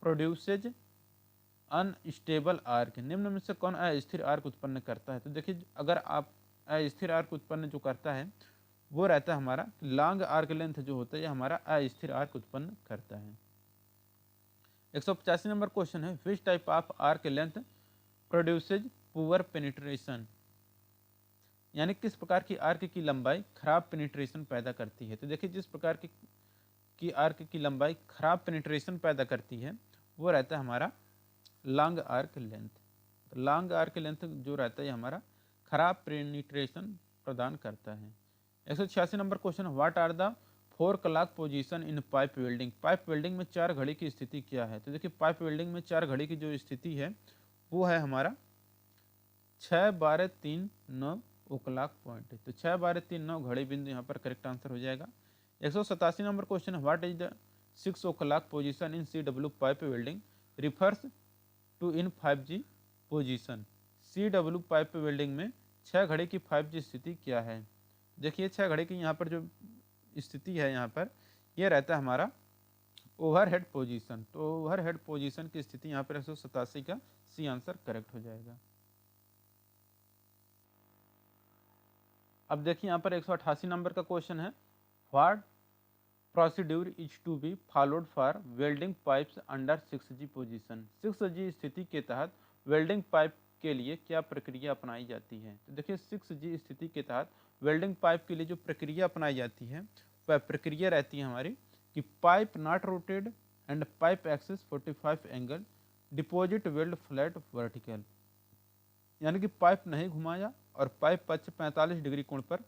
produces unstable arc. निम्न में से कौन अस्थिर आर्क उत्पन्न करता है। तो देखिए अगर आप अस्थिर आर्क उत्पन्न जो करता है वो रहता है हमारा लॉन्ग आर्क लेंथ जो होता है हमारा अस्थिर आर्क उत्पन्न करता है। 185 नंबर क्वेश्चन है, which type of arc length produces poor penetration. यानी किस प्रकार की आर्क की लंबाई खराब पेनिट्रेशन पैदा करती है। तो देखिए जिस प्रकार की आर्क की लंबाई खराब पेनिट्रेशन पैदा करती है वो रहता है हमारा long arc length. Long arc length जो रहता है हमारा खराब पेनिट्रेशन प्रदान करता है। 186 number question, what are the 4 clock position in pipe welding. Pipe welding में 4 घड़ी की स्थिति क्या है? तो देखिए पाइप वेल्डिंग में 4 घड़ी की जो स्थिति है वो है हमारा 6 12 3 9 ओ क्लॉक पॉइंट है। तो 6 12 3 9 घड़ी बिंदु यहाँ पर करेक्ट आंसर हो जाएगा। 187 नंबर क्वेश्चन है, what is the 6 o'clock position in CW pipe welding refers to in 5G position. CW pipe welding में 6 घड़ी की 5G स्थिति क्या है? देखिए 6 घड़ी की यहाँ पर जो स्थिति है यहाँ पर ये रहता है हमारा ओवरहेड पोजीशन। तो ओवरहेड पोजीशन की स्थिति यहाँ पर 187 का सी आंसर करेक्ट हो जाएगा। अब देखिए यहाँ पर 188 नंबर का क्वेश्चन है, what procedure is to be followed for welding pipes under 6G position. 6G स्थिति के तहत वेल्डिंग पाइप के लिए क्या प्रक्रिया अपनाई जाती है? तो देखिए 6G स्थिति के तहत वेल्डिंग पाइप के लिए जो प्रक्रिया अपनाई जाती है वह प्रक्रिया रहती है हमारी कि pipe not rotated and pipe axis 45 angle deposit weld flat vertical, यानी कि पाइप नहीं घुमाया और पाइप पक्ष 45 डिग्री कोण पर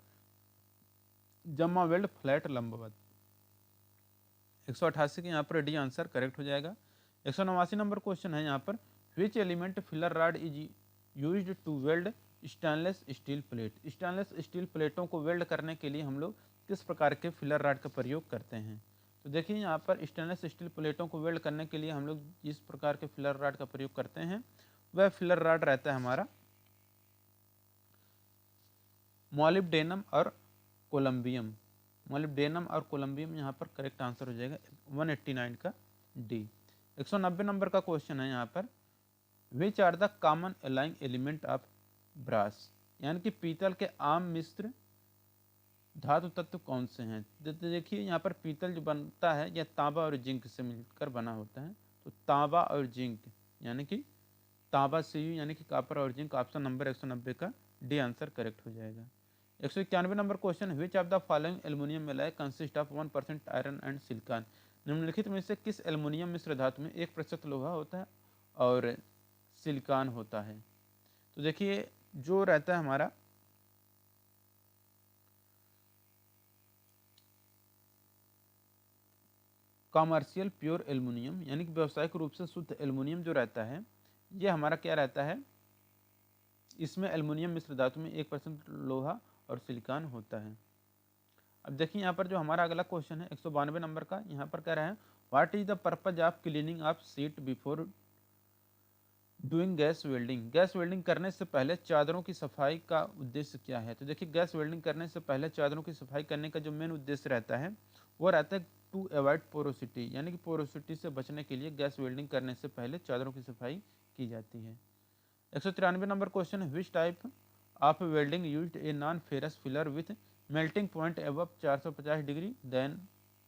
जमा वेल्ड फ्लैट लंबवत। 188 के यहाँ पर डी आंसर करेक्ट हो जाएगा। 189 नंबर क्वेश्चन है यहाँ पर, which element filler rod is used to weld stainless steel plate. Stainless steel प्लेटों को वेल्ड करने के लिए हम लोग किस प्रकार के फिलर रॉड का प्रयोग करते हैं? तो देखिए यहाँ पर स्टेनलेस स्टील प्लेटों को वेल्ड करने के लिए हम लोग जिस प्रकार के फिलर रॉड का प्रयोग करते हैं वह फिलर रॉड रहता है हमारा मॉलिब्डेनम और कोलम्बियम। मॉलिब्डेनम और कोलम्बियम यहाँ पर करेक्ट आंसर हो जाएगा 189 का डी। 190 नंबर का क्वेश्चन है यहाँ पर, which are the common alloying element of brass, यानी कि पीतल के आम मिश्र धातु तत्व कौन से हैं? देखिए यहाँ पर पीतल जो बनता है यह तांबा और जिंक से मिलकर बना होता है। तो तांबा और जिंक यानी कि तांबा Cu यानी कि कॉपर और जिंक, ऑप्शन नंबर 190 का डी आंसर करेक्ट हो जाएगा। 191 number question, which of the following aluminium alloy consist of 1% iron and silicon. निम्नलिखित में से किस एल्युमिनियम मिश्र धातु में 1% लोहा होता है और सिलिकॉन होता है? तो देखिए जो रहता है हमारा कॉमर्शियल प्योर एल्युमिनियम यानी कि व्यावसायिक रूप से शुद्ध एल्युमिनियम जो रहता है ये हमारा क्या रहता है, इसमें एल्युमिनियम मिश्र धातु में 1% लोहा और सिलिकॉन होता है। अब देखिए यहाँ पर जो हमारा अगला क्वेश्चन है 192 नंबर का, यहाँ पर कह रहे हैं, what is the purpose of cleaning of seat before doing gas welding. Gas welding करने से पहले चादरों की सफाई का उद्देश्य क्या है? तो देखिए गैस वेल्डिंग करने से पहले चादरों की सफाई करने का जो मेन उद्देश्य रहता है वो रहता है टू अवॉइड पोरोसिटी, यानी कि पोरोसिटी से बचने के लिए गैस वेल्डिंग करने से पहले चादरों की सफाई की जाती है। 193 number question, which type of welding used a non ferrous filler with melting point above 450 degree than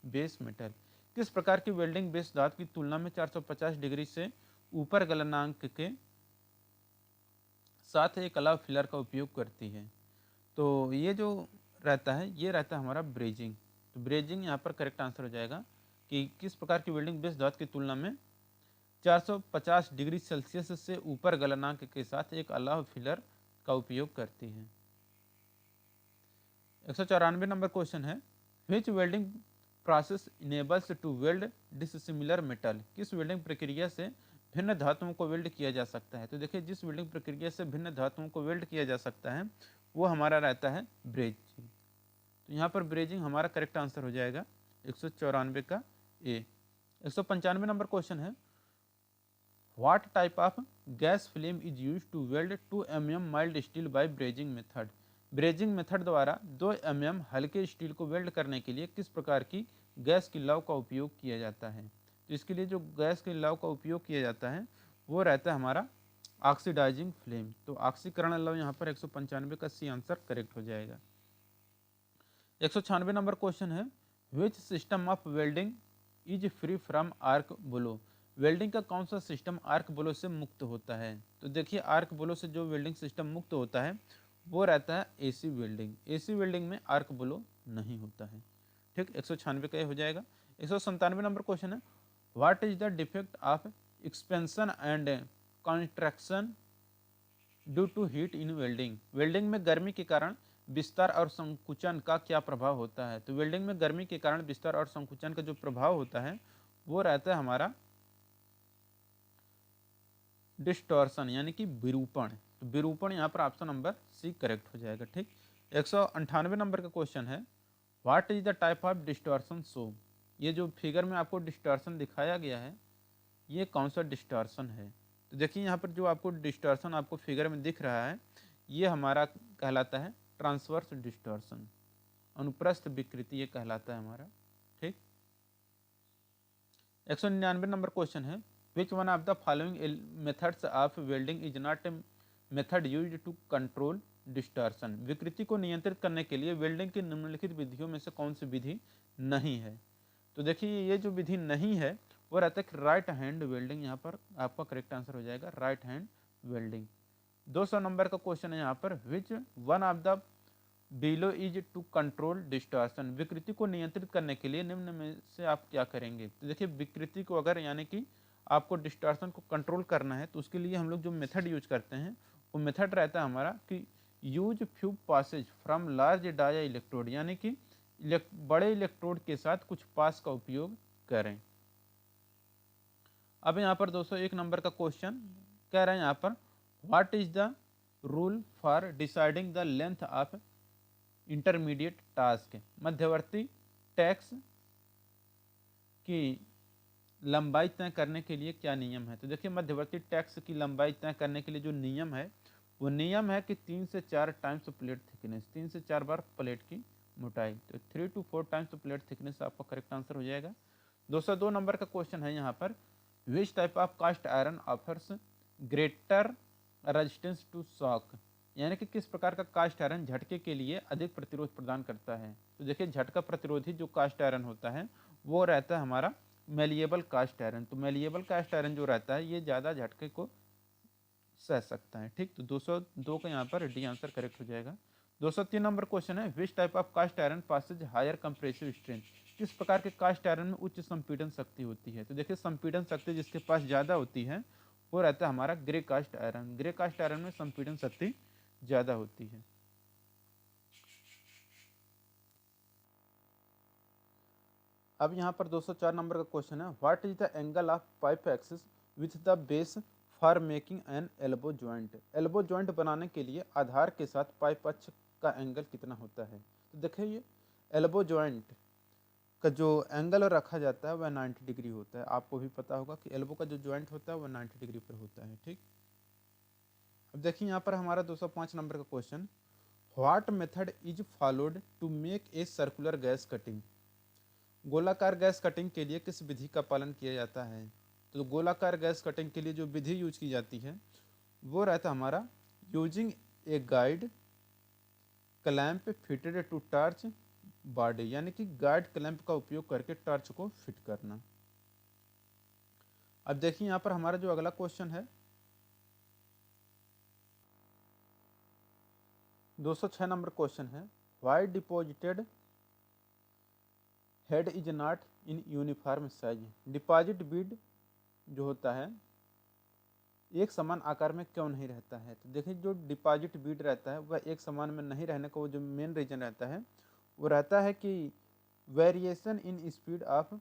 base metal. किस प्रकार की वेल्डिंग बेस धातु की तुलना में 450 डिग्री से ऊपर गलनांक के साथ एक अलग फिलर का उपयोग करती है? तो ये जो रहता है ये रहता है हमारा ब्रेजिंग। तो ब्रेजिंग यहाँ पर करेक्ट आंसर हो जाएगा कि किस प्रकार की वेल्डिंग बेस धातु की तुलना में 450 डिग्री सेल्सियस से ऊपर गलनांक के साथ एक अलाव फिलर का उपयोग करती है। 194 नंबर क्वेश्चन है, which welding process enables to weld dissimilar metal. किस वेल्डिंग प्रक्रिया से भिन्न धातुओं को वेल्ड किया जा सकता है? तो देखिए जिस वेल्डिंग प्रक्रिया से भिन्न धातुओं को वेल्ड किया जा सकता है वो हमारा रहता है ब्रेजिंग। तो यहाँ पर ब्रेजिंग हमारा करेक्ट आंसर हो जाएगा 194 का ए। 195 नंबर क्वेश्चन है, what type of gas flame is use to weld 2 mm mild steel by brazing method. Brazing method द्वारा 2 mm हल्के स्टील को वेल्ड करने के लिए किस प्रकार की गैस की लौ का उपयोग किया जाता है? तो इसके लिए जो गैस की लौ का उपयोग किया जाता है वो रहता है हमारा ऑक्सीडाइजिंग फ्लेम। तो ऑक्सीकरण लौ यहाँ पर 195 का सी आंसर करेक्ट हो जाएगा। 196 नंबर क्वेश्चन है, which system of welding is free from arc blow. Welding का कौन सा सिस्टम आर्क ब्लो से मुक्त होता है? तो देखिए आर्क ब्लो से जो वेल्डिंग सिस्टम मुक्त होता है वो रहता है एसी वेल्डिंग। एसी वेल्डिंग में आर्क ब्लो नहीं होता है। ठीक, 196 का ये हो जाएगा। 197 नंबर क्वेश्चन है, what is the defect of expansion and contraction due to heat in welding. Welding में गर्मी के कारण विस्तार और संकुचन का क्या प्रभाव होता है। तो वेल्डिंग में गर्मी के कारण विस्तार और संकुचन का जो प्रभाव होता है वो रहता है हमारा डिस्टॉर्शन यानी कि विरूपण। तो विरूपण यहाँ पर ऑप्शन नंबर सी करेक्ट हो जाएगा। ठीक, 198 नंबर का क्वेश्चन है, what is the type of distortion show. ये जो फिगर में आपको डिस्टॉर्शन दिखाया गया है ये कौन सा डिस्टॉर्शन है। तो देखिए यहाँ पर जो आपको डिस्टॉर्शन आपको फिगर में दिख रहा है ये हमारा कहलाता है ट्रांसवर्स डिस्टॉर्शन, अनुप्रस्थ विकृति ये कहलाता है हमारा। ठीक, 199 नंबर क्वेश्चन है, which one of the following methods of welding is not a method used to control distortion. विकृति को नियंत्रित करने के लिए वेल्डिंग की निम्नलिखित विधियों में से कौन सी विधि नहीं है। तो देखिए ये जो विधि नहीं है वो रहता है राइट हैंड वेल्डिंग। यहाँ पर आपका करेक्ट आंसर हो जाएगा राइट हैंड वेल्डिंग। 200 नंबर का क्वेश्चन है यहाँ पर, which one of the below is to control distortion. विकृति को नियंत्रित करने के लिए निम्न में से आप क्या करेंगे। तो देखिए विकृति को अगर यानी कि आपको डिस्टॉर्शन को कंट्रोल करना है तो उसके लिए हम लोग जो मेथड यूज करते हैं वो मेथड रहता है हमारा कि use few passes from large dia electrode, यानी कि बड़े इलेक्ट्रोड के साथ कुछ पास का उपयोग करें। अब यहाँ पर 201 नंबर का क्वेश्चन कह रहे हैं यहाँ पर, what is the rule for deciding the length of intermediate task. मध्यवर्ती टैक्स की लंबाई तय करने के लिए क्या नियम है। तो देखिए मध्यवर्ती टैक्स की लंबाई तय करने के लिए जो नियम है वो नियम है कि 3 से 4 टाइम्स प्लेट थिकनेस, 3 से 4 बार प्लेट की मोटाई। तो 3 to 4 टाइम्स प्लेट थिकनेस आपका करेक्ट आंसर हो जाएगा। 202 नंबर का क्वेश्चन है यहाँ पर, which type of cast iron offers greater resistance to shock. यानी कि किस प्रकार का कास्ट आयरन झटके के लिए अधिक प्रतिरोध प्रदान करता है। तो देखिए झटका प्रतिरोधी जो कास्ट आयरन होता है वो रहता है हमारा मेलिएबल कास्ट आयरन। तो मेलिएबल कास्ट आयरन जो रहता है ये ज़्यादा झटके को सह सकता है। ठीक, तो 202 का यहाँ पर डी आंसर करेक्ट हो जाएगा। 203 नंबर क्वेश्चन है, which type of cast iron passes higher compressive strength. किस प्रकार के कास्ट आयरन में उच्च संपीड़न शक्ति होती है। तो देखिए संपीड़न शक्ति जिसके पास ज़्यादा होती है वो रहता है हमारा grey cast iron. Grey cast iron में संपीड़न शक्ति ज़्यादा होती है। अब यहाँ पर 204 नंबर का क्वेश्चन है, what is the angle of pipe axis with the base for making an elbow joint. Elbow joint बनाने के लिए आधार के साथ पाइप अक्ष का एंगल कितना होता है। तो देखिए ये एल्बो ज्वाइंट का जो एंगल रखा जाता है वह 90 डिग्री होता है। आपको भी पता होगा कि एल्बो का जो ज्वाइंट होता है वह 90 डिग्री पर होता है। ठीक, अब देखिए यहाँ पर हमारा 205 नंबर का question, what method is followed to make a circular gas cutting. गोलाकार गैस कटिंग के लिए किस विधि का पालन किया जाता है। तो गोलाकार गैस कटिंग के लिए जो विधि यूज की जाती है वो रहता है हमारा using a guide clamp fitted to torch body, यानी कि गाइड क्लैंप का उपयोग करके टॉर्च को फिट करना। अब देखिए यहाँ पर हमारा जो अगला क्वेश्चन है 206 नंबर क्वेश्चन है, why deposited head is not in uniform size. Deposit Beed जो होता है एक समान आकार में क्यों नहीं रहता है। तो देखिए जो डिपॉजिट बीड रहता है वह एक समान में नहीं रहने का वो जो मेन रीजन रहता है वो रहता है कि variation in speed of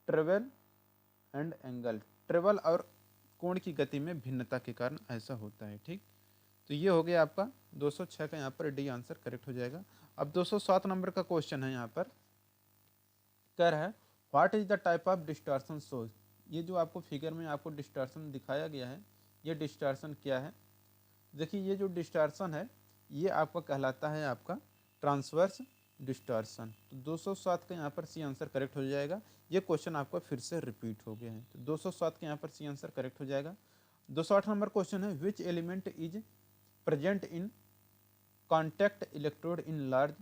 travel and angle. Travel और कोण की गति में भिन्नता के कारण ऐसा होता है। ठीक, तो ये हो गया आपका 206 का यहाँ पर डी आंसर करेक्ट हो जाएगा। अब 207 नंबर का क्वेश्चन है यहाँ पर कह रहा है, what is the type of distortion shows. ये जो आपको फिगर में आपको डिस्टॉर्शन दिखाया गया है ये डिस्टॉर्शन क्या है। देखिए ये जो डिस्टॉर्शन है ये आपका कहलाता है आपका ट्रांसवर्स डिस्टॉर्शन। तो 207 का यहाँ पर सी आंसर करेक्ट हो जाएगा। ये क्वेश्चन आपका फिर से रिपीट हो गया है तो 207 के यहाँ पर सी आंसर करेक्ट हो जाएगा। 208 नंबर क्वेश्चन है, which element is present in contact electrode in large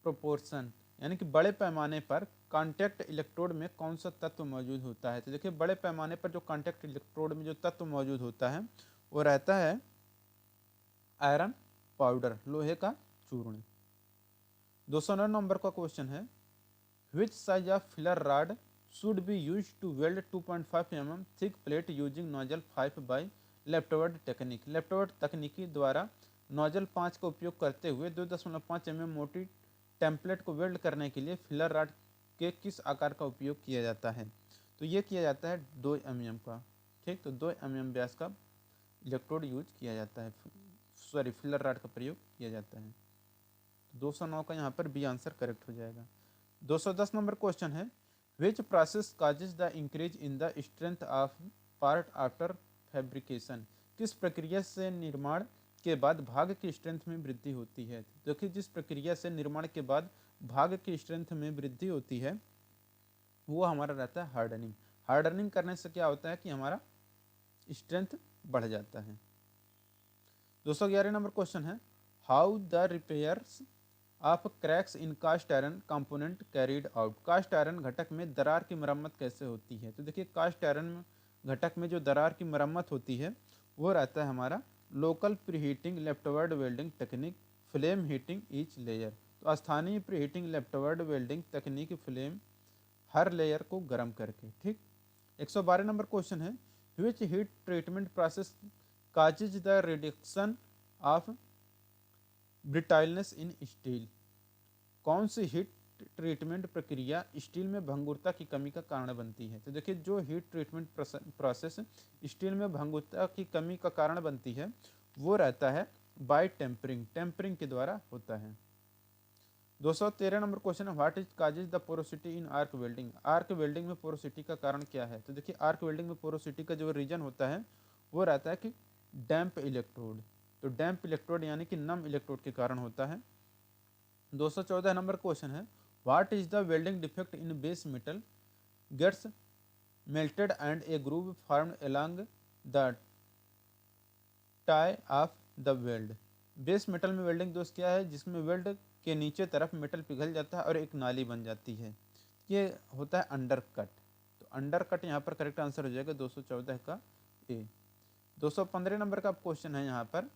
proportion. यानी कि बड़े पैमाने पर कॉन्टैक्ट इलेक्ट्रोड में कौन सा तत्व मौजूद होता है। तो देखिए बड़े पैमाने पर जो कॉन्टैक्ट इलेक्ट्रोड में जो तत्व मौजूद होता है वो रहता है आयरन पाउडर, लोहे का चूर्ण। 209 नंबर का क्वेश्चन है, which size of filler rod should be use to weld 2.5 mm thick plate using nozzle 5 by leftward technique. Leftward तकनीकी द्वारा नोजल 5 का उपयोग करते हुए 2.5 mm मोटी टेम्पलेट को वेल्ड करने के लिए फिलर रॉड के किस आकार का उपयोग किया जाता है? तो ये किया जाता है 2 mm का। ठीक, तो 2 mm व्यास का इलेक्ट्रोड यूज किया जाता है, सॉरी फिलर रॉड का प्रयोग किया जाता है। 209 का यहाँ पर बी आंसर करेक्ट हो जाएगा। 210 नंबर क्वेश्चन है, which process causes the increase in the strength of part after fabrication? किस प्रक्रिया से निर्माण के बाद भाग की स्ट्रेंथ में वृद्धि होती है? देखिए, जिस प्रक्रिया से निर्माण के बाद भाग की स्ट्रेंथ में वृद्धि होती है वो हमारा रहता है हार्डनिंग। हार्डनिंग करने से क्या होता है कि हमारा स्ट्रेंथ बढ़ जाता है। 211 नंबर क्वेश्चन है, how the repairs of cracks in cast iron component carried out? Cast iron घटक में दरार की मरम्मत कैसे होती है? तो देखिए, कास्ट आयरन घटक में जो दरार की मरम्मत होती है वो रहता है हमारा local preheating leftward welding technique, flame heating each layer. तो स्थानीय प्रीहीटिंग लेफ्टवर्ड वेल्डिंग तकनीक, फ्लेम हर लेयर को गर्म करके। ठीक, 112 नंबर क्वेश्चन है, which heat treatment process causes the reduction of brittleness in steel? कौन सी हीट ट्रीटमेंट प्रक्रिया स्टील में भंगुरता की कमी का कारण बनती है? तो देखिए, जो हीट ट्रीटमेंट प्रोसेस स्टील में भंगुरता की कमी का कारण बनती है वो रहता है बाय टेम्परिंग, टेम्परिंग के द्वारा होता है। 213 नंबर क्वेश्चन है, what is causes the porosity in arc welding? Arc welding में पोरोसिटी का कारण क्या है? तो देखिए, आर्क वेल्डिंग में पोरोसिटी का जो रीजन होता है वो रहता है कि डैम्प इलेक्ट्रोड। तो डैम्प इलेक्ट्रोड यानी कि नम इलेक्ट्रोड के कारण होता है। 214 नंबर क्वेश्चन है, what is the welding defect in base metal gets melted and a groove formed along the tie of the weld? Base metal में वेल्डिंग दोष क्या है जिसमें वेल्ड के नीचे तरफ मेटल पिघल जाता है और एक नाली बन जाती है? ये होता है अंडर कट। तो अंडर कट यहाँ पर करेक्ट आंसर हो जाएगा 214 का ए। 215 नंबर का क्वेश्चन है यहाँ पर,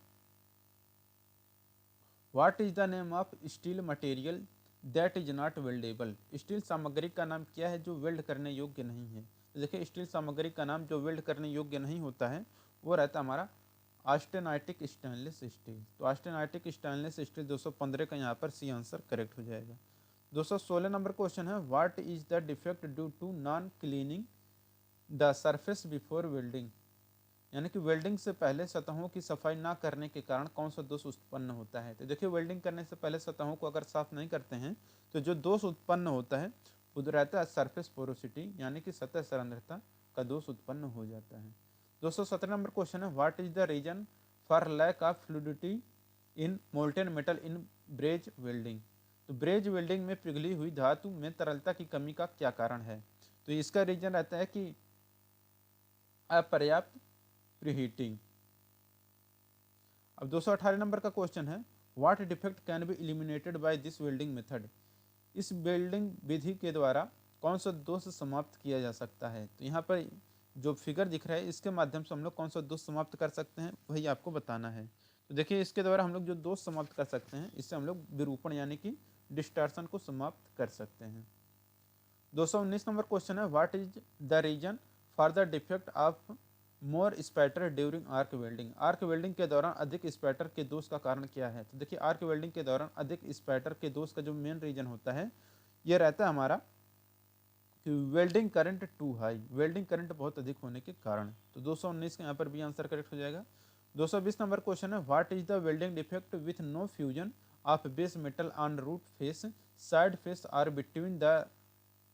what is the name of steel material that is not weldable? Steel सामग्री का नाम क्या है जो वेल्ड करने योग्य नहीं है? तो देखिए, स्टील सामग्री का नाम जो वेल्ड करने योग्य नहीं होता है वो रहता है हमारा ऑस्टेनाइटिक स्टेनलेस स्टील। तो ऑस्टेनाइटिक स्टेनलेस स्टील 215 का यहाँ पर सी आंसर करेक्ट हो जाएगा। 216 नंबर क्वेश्चन है, what is the defect due to non cleaning the surface before welding? यानी कि वेल्डिंग से पहले सतहों की सफाई ना करने के कारण कौन सा दोष उत्पन्न होता है? तो देखिए, वेल्डिंग करने से पहले सतहों को अगर साफ नहीं करते हैं तो जो दोष उत्पन्न होता है वो रहता है सरफेस पोरोसिटी, यानी कि सतह सरंध्रता का दोष उत्पन्न हो जाता है। 217 नंबर क्वेश्चन है, what is the reason for lack of fluidity in molten metal in braze welding? तो ब्रेज वेल्डिंग में पिघली हुई धातु में तरलता की कमी का क्या कारण है? तो इसका रीजन रहता है कि अपर्याप्त प्रीहीटिंग। अब 218 नंबर का क्वेश्चन है, what defect can be eliminated by this welding method? इस वेल्डिंग विधि के द्वारा कौन सा दोष समाप्त किया जा सकता है? तो यहाँ पर जो फिगर दिख रहा है इसके माध्यम से हम लोग कौन सा दोष समाप्त कर सकते हैं वही आपको बताना है। तो देखिए, इसके द्वारा हम लोग जो दोष समाप्त कर सकते हैं इससे हम लोग विरूपण यानी कि डिस्टॉर्शन को समाप्त कर सकते हैं। 219 नंबर क्वेश्चन है, what is the reason for the defect of more spatter during arc welding? Arc welding के दौरान अधिक स्पैटर के दोष का कारण क्या है? तो देखिए, आर्क वेल्डिंग के दौरान अधिक स्पैटर के दोष का जो मेन रीजन होता है ये रहता है हमारा कि welding current too high, welding current बहुत अधिक होने के कारण। तो 219 का यहाँ पर भी आंसर करेक्ट हो जाएगा। 220 नंबर क्वेश्चन है, what is the welding defect with no fusion of base metal on root face, side face और between the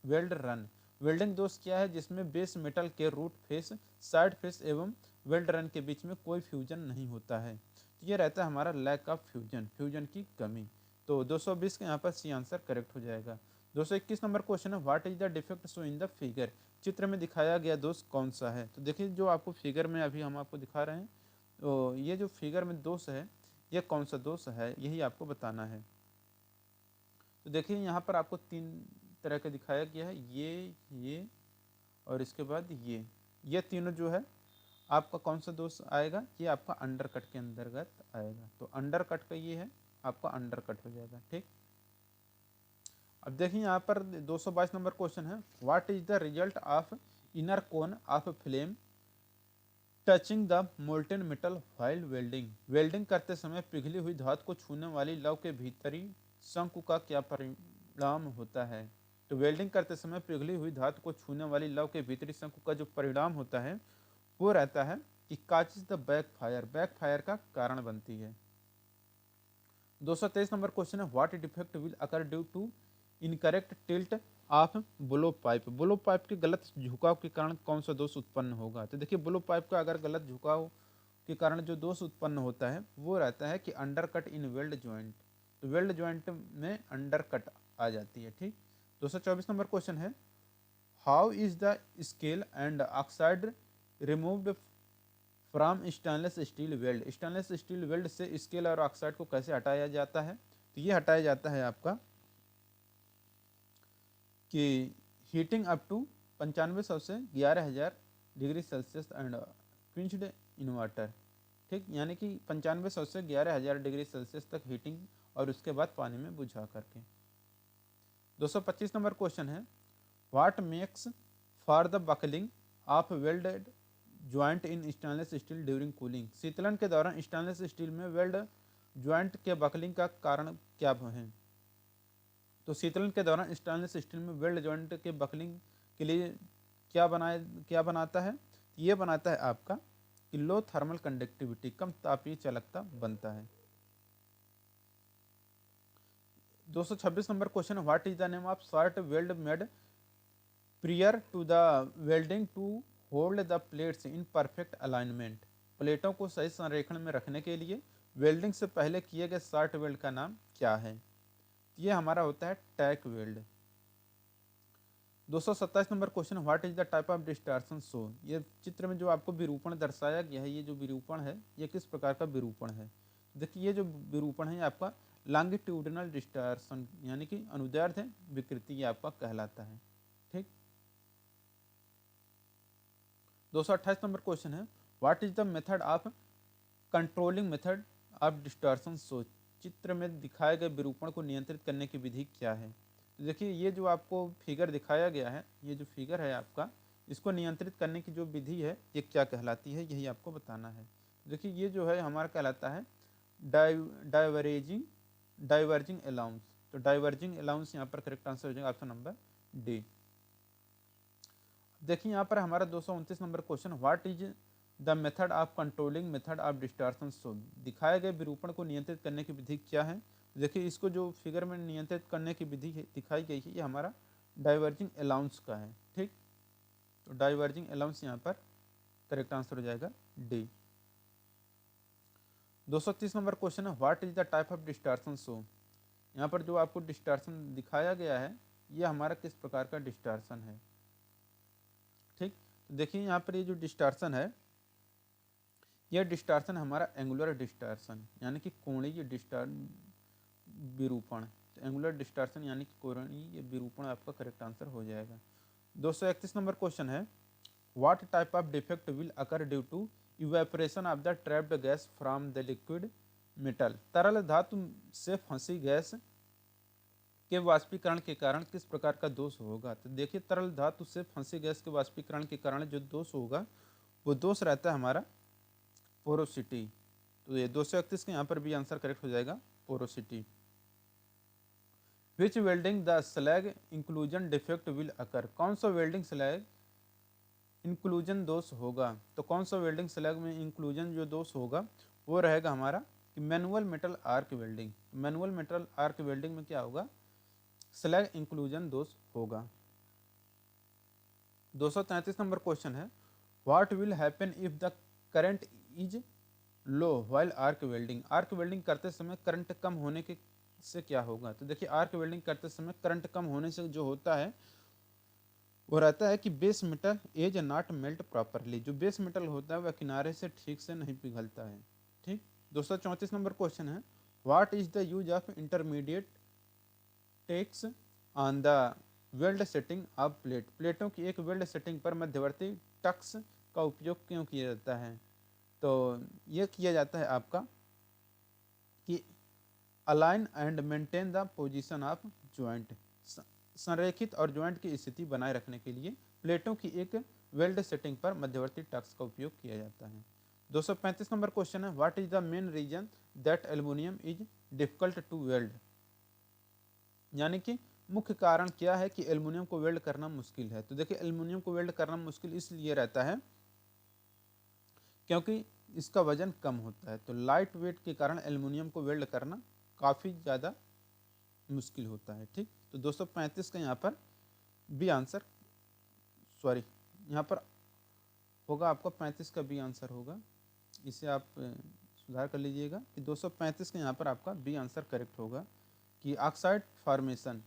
weld run? Welding दोष क्या है जिसमें बेस मेटल के रूट फेस, साइड फेस एवं वेल्ड रन के बीच में कोई फ्यूजन नहीं होता है? तो ये रहता है हमारा लैक ऑफ फ्यूजन, फ्यूजन की कमी। तो 220 का यहाँ पर सी आंसर करेक्ट हो जाएगा। 221 नंबर क्वेश्चन है, what is the defect show in the figure? चित्र में दिखाया गया दोष कौन सा है? तो देखिए, जो आपको फिगर में अभी हम आपको दिखा रहे हैं तो ये जो फिगर में दोष है ये कौन सा दोष है यही आपको बताना है। तो देखिए, यहाँ पर आपको तीन तरह का दिखाया गया है, ये और इसके बाद ये तीनों जो है आपका कौन सा दोष आएगा? ये आपका अंडर कट के अंतर्गत आएगा। तो अंडर कट का ये है आपका अंडर कट हो जाएगा। ठीक, अब देखिए यहाँ पर 222 नंबर क्वेश्चन है, what is the result of inner cone of flame touching the molten metal while welding, welding करते समय पिघली हुई धातु को छूने वाली लव के भीतरी शंकु का क्या परिणाम होता है। तो वेल्डिंग करते समय पिघली हुई धातु को छूने वाली लव के भीतरी शंकु का जो परिणाम होता है वो रहता है कि काचिज द बैकफायर, बैकफायर का कारण बनती है। 223 नंबर क्वेश्चन है what defect will occur due to incorrect tilt of blow pipe, blow pipe के गलत झुकाव के कारण कौन सा दोष उत्पन्न होगा। तो देखिए ब्लो पाइप का अगर गलत झुकाव के कारण जो दोष उत्पन्न होता है वो रहता है कि अंडरकट इन वेल्ड ज्वाइंट, तो वेल्ड ज्वाइंट में अंडरकट आ जाती है। ठीक, 224 नंबर क्वेश्चन है how is the scale and oxide removed from stainless steel weld, stainless steel weld से स्केल और ऑक्साइड को कैसे हटाया जाता है। तो ये हटाया जाता है आपका कि हीटिंग अप टू 9500 से 11,000 degree Celsius and quenched in water. ठीक, यानी कि 9500 से 11,000 डिग्री सेल्सियस तक हीटिंग और उसके बाद पानी में बुझा करके। 225 नंबर क्वेश्चन है what makes for the buckling of welded joint in stainless steel during cooling, शीतलन के दौरान स्टेनलेस स्टील में वेल्ड ज्वाइंट के बकलिंग का कारण क्या है। तो शीतलन के दौरान स्टेनलेस स्टील में वेल्ड ज्वाइंट के बकलिंग के लिए क्या बनाता है, ये बनाता है आपका कि लो थर्मल कंडक्टिविटी, कम तापीय चालकता बनता है। 226 number question what is the name of short weld made prior to the welding to hold the plates in perfect alignment, प्लेटों को सही संरेखण में रखने के लिए वेल्डिंग से पहले किए गए शॉर्ट वेल्ड का नाम क्या है। ये हमारा होता है tack weld. 227 number question what is the type of distortion show, ये चित्र में जो आपको विरूपण दर्शाया गया है, ये जो विरूपण है ये किस प्रकार का विरूपण है। देखिए ये जो विरूपण है आपका लॉन्गिट्यूडिनल डिस्टॉर्शन यानी कि अनुदैर्ध्य विकृति ये आपका कहलाता है। ठीक, 228 नंबर क्वेश्चन है what is the method of controlling method of distortion show, चित्र में दिखाए गए विरूपण को नियंत्रित करने की विधि क्या है। तो देखिए ये जो आपको फिगर दिखाया गया है, ये जो फिगर है आपका, इसको नियंत्रित करने की जो विधि है ये क्या कहलाती है, यही आपको बताना है। तो देखिए ये जो है हमारा कहलाता है डाइवर्जिंग अलाउंस, तो डाइवर्जिंग अलाउंस यहाँ पर करेक्ट आंसर हो जाएगा ऑप्शन नंबर डी। देखिए यहाँ पर हमारा 229 number question what is the method of controlling method of distortion show, दिखाए गए विरूपण को नियंत्रित करने की विधि क्या है। देखिए इसको जो फिगर में नियंत्रित करने की विधि दिखाई गई है ये हमारा डाइवर्जिंग अलाउंस का है। ठीक, तो डाइवर्जिंग अलाउंस यहाँ पर करेक्ट आंसर हो जाएगा डी। 230 नंबर क्वेश्चन है what is the type of distortion show, यहाँ पर जो आपको डिस्टॉर्शन दिखाया गया है ये हमारा किस प्रकार का डिस्टॉर्शन है। ठीक, तो देखिए यहाँ पर ये जो डिस्टॉर्शन है यह डिस्टॉर्शन हमारा एंगुलर डिस्टॉर्शन यानी कि कोणीय विरूपण, तो एंगुलर डिस्टॉर्शन यानी कि कोणीय विरूपण आपका करेक्ट आंसर हो जाएगा। 231 नंबर क्वेश्चन है what type of defect will occur due to evaporation of the trapped gas from the liquid metal, तरल धातु से फंसी गैस के वाष्पीकरण के कारण किस प्रकार का दोष होगा। तो देखिए तरल धातु से फंसी गैस के वाष्पीकरण के कारण जो दोष होगा वो दोष रहता है हमारा पोरोसिटी, तो ये 231 के यहाँ पर भी आंसर करेक्ट हो जाएगा porosity. Which welding the slag inclusion defect will अकर, कौन सा वेल्डिंग स्लैग इंक्लूजन दोष होगा। तो कौन सा वेल्डिंग स्लैग में इंक्लूजन जो दोष होगा वो रहेगा हमारा कि manual metal arc welding, manual metal arc welding में क्या होगा स्लैग इंक्लूजन दोष होगा। 233 नंबर क्वेश्चन है what will happen if the current is low while arc welding, arc welding करते समय करंट कम होने के से क्या होगा। तो देखिए आर्क वेल्डिंग करते समय करंट कम होने से जो होता है वो रहता है कि base metal edge not melt properly, जो बेस मेटल होता है वह किनारे से ठीक से नहीं पिघलता है। ठीक, 234 नंबर क्वेश्चन है what is the use of intermediate tacks on the weld setting of plate, प्लेटों की एक वेल्ड सेटिंग पर मध्यवर्ती टक्स का उपयोग क्यों किया जाता है। तो यह किया जाता है आपका कि align and maintain the position of joint, संरेखित और ज्वाइंट की स्थिति बनाए रखने के लिए प्लेटों की एक वेल्ड सेटिंग पर मध्यवर्ती टक्स का उपयोग किया जाता है। 235 नंबर क्वेश्चन है, what is the main reason that aluminium is difficult to weld, यानी कि मुख्य कारण क्या है कि एल्युमिनियम को वेल्ड करना मुश्किल है। तो देखिए एल्युमिनियम को वेल्ड करना मुश्किल इसलिए रहता है क्योंकि इसका वजन कम होता है। तो लाइट वेट के कारण एल्युमिनियम को वेल्ड करना काफ़ी ज़्यादा मुश्किल होता है। ठीक, तो 235 का यहाँ पर बी आंसर, सॉरी यहाँ पर होगा आपका 35 का बी आंसर होगा। इसे आप सुधार कर लीजिएगा कि 235 का यहाँ पर आपका बी आंसर करेक्ट होगा कि ऑक्साइड फॉर्मेशन,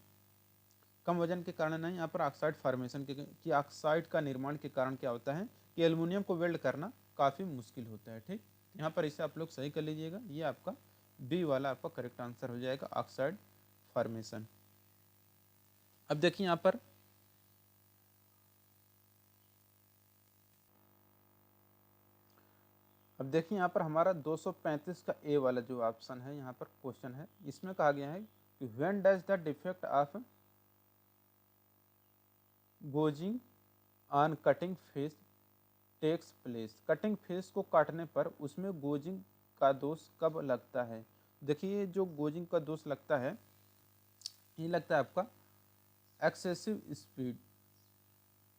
कम वजन के कारण नहीं, यहाँ पर ऑक्साइड फॉर्मेशन के कि ऑक्साइड का निर्माण के कारण क्या होता है कि एल्युमिनियम को वेल्ड करना काफ़ी मुश्किल होता है। ठीक, यहाँ पर इसे आप लोग सही कर लीजिएगा, ये आपका बी वाला आपका करेक्ट आंसर हो जाएगा, ऑक्साइड फॉर्मेशन। अब देखिए यहाँ पर यहाँ पर हमारा 235 का ए वाला जो ऑप्शन है यहाँ पर क्वेश्चन है, इसमें कहा गया है कि when does the defect of gouging on cutting face takes place, cutting face को काटने पर उसमें गोजिंग का दोष कब लगता है। देखिए जो गोजिंग का दोष लगता है ये लगता है आपका एक्सेसिव स्पीड,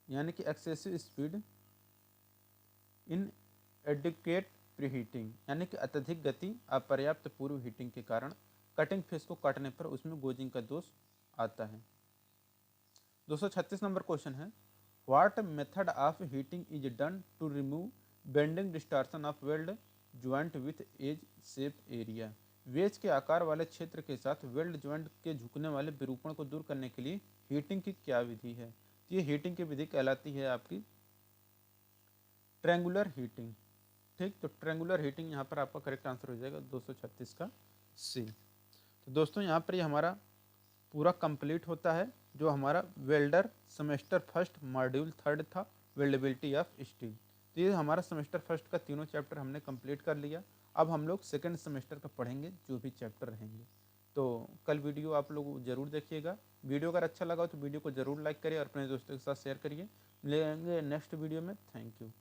यानी कि excessive speed in adequate preheating, यानी कि अत्यधिक गति अपर्याप्त पूर्व हीटिंग के कारण कटिंग फेस को काटने पर उसमें गोजिंग का दोष आता है। 236 नंबर क्वेश्चन है, what method of heating is done to remove bending distortion of weld joint with edge shape area, wedge के आकार वाले क्षेत्र के साथ वेल्ड ज्वाइंट के झुकने वाले विरूपण को दूर करने के लिए हीटिंग की क्या विधि है। तो ये हीटिंग की विधि कहलाती है आपकी ट्रायंगुलर हीटिंग। ठीक, तो ट्रायंगुलर हीटिंग यहाँ पर आपका करेक्ट आंसर हो जाएगा 236 का सी। तो दोस्तों यहाँ पर ये हमारा पूरा कंप्लीट होता है जो हमारा वेल्डर सेमेस्टर फर्स्ट मॉड्यूल 3 था, वेल्डेबिलिटी ऑफ स्टील। तो ये हमारा सेमेस्टर फर्स्ट का तीनों चैप्टर हमने कंप्लीट कर लिया। अब हम लोग सेकंड सेमेस्टर का पढ़ेंगे जो भी चैप्टर रहेंगे। तो कल वीडियो आप लोग जरूर देखिएगा। वीडियो अगर अच्छा लगा हो तो वीडियो को जरूर लाइक करिए और अपने दोस्तों के साथ शेयर करिए। मिलेंगे नेक्स्ट वीडियो में। Thank you.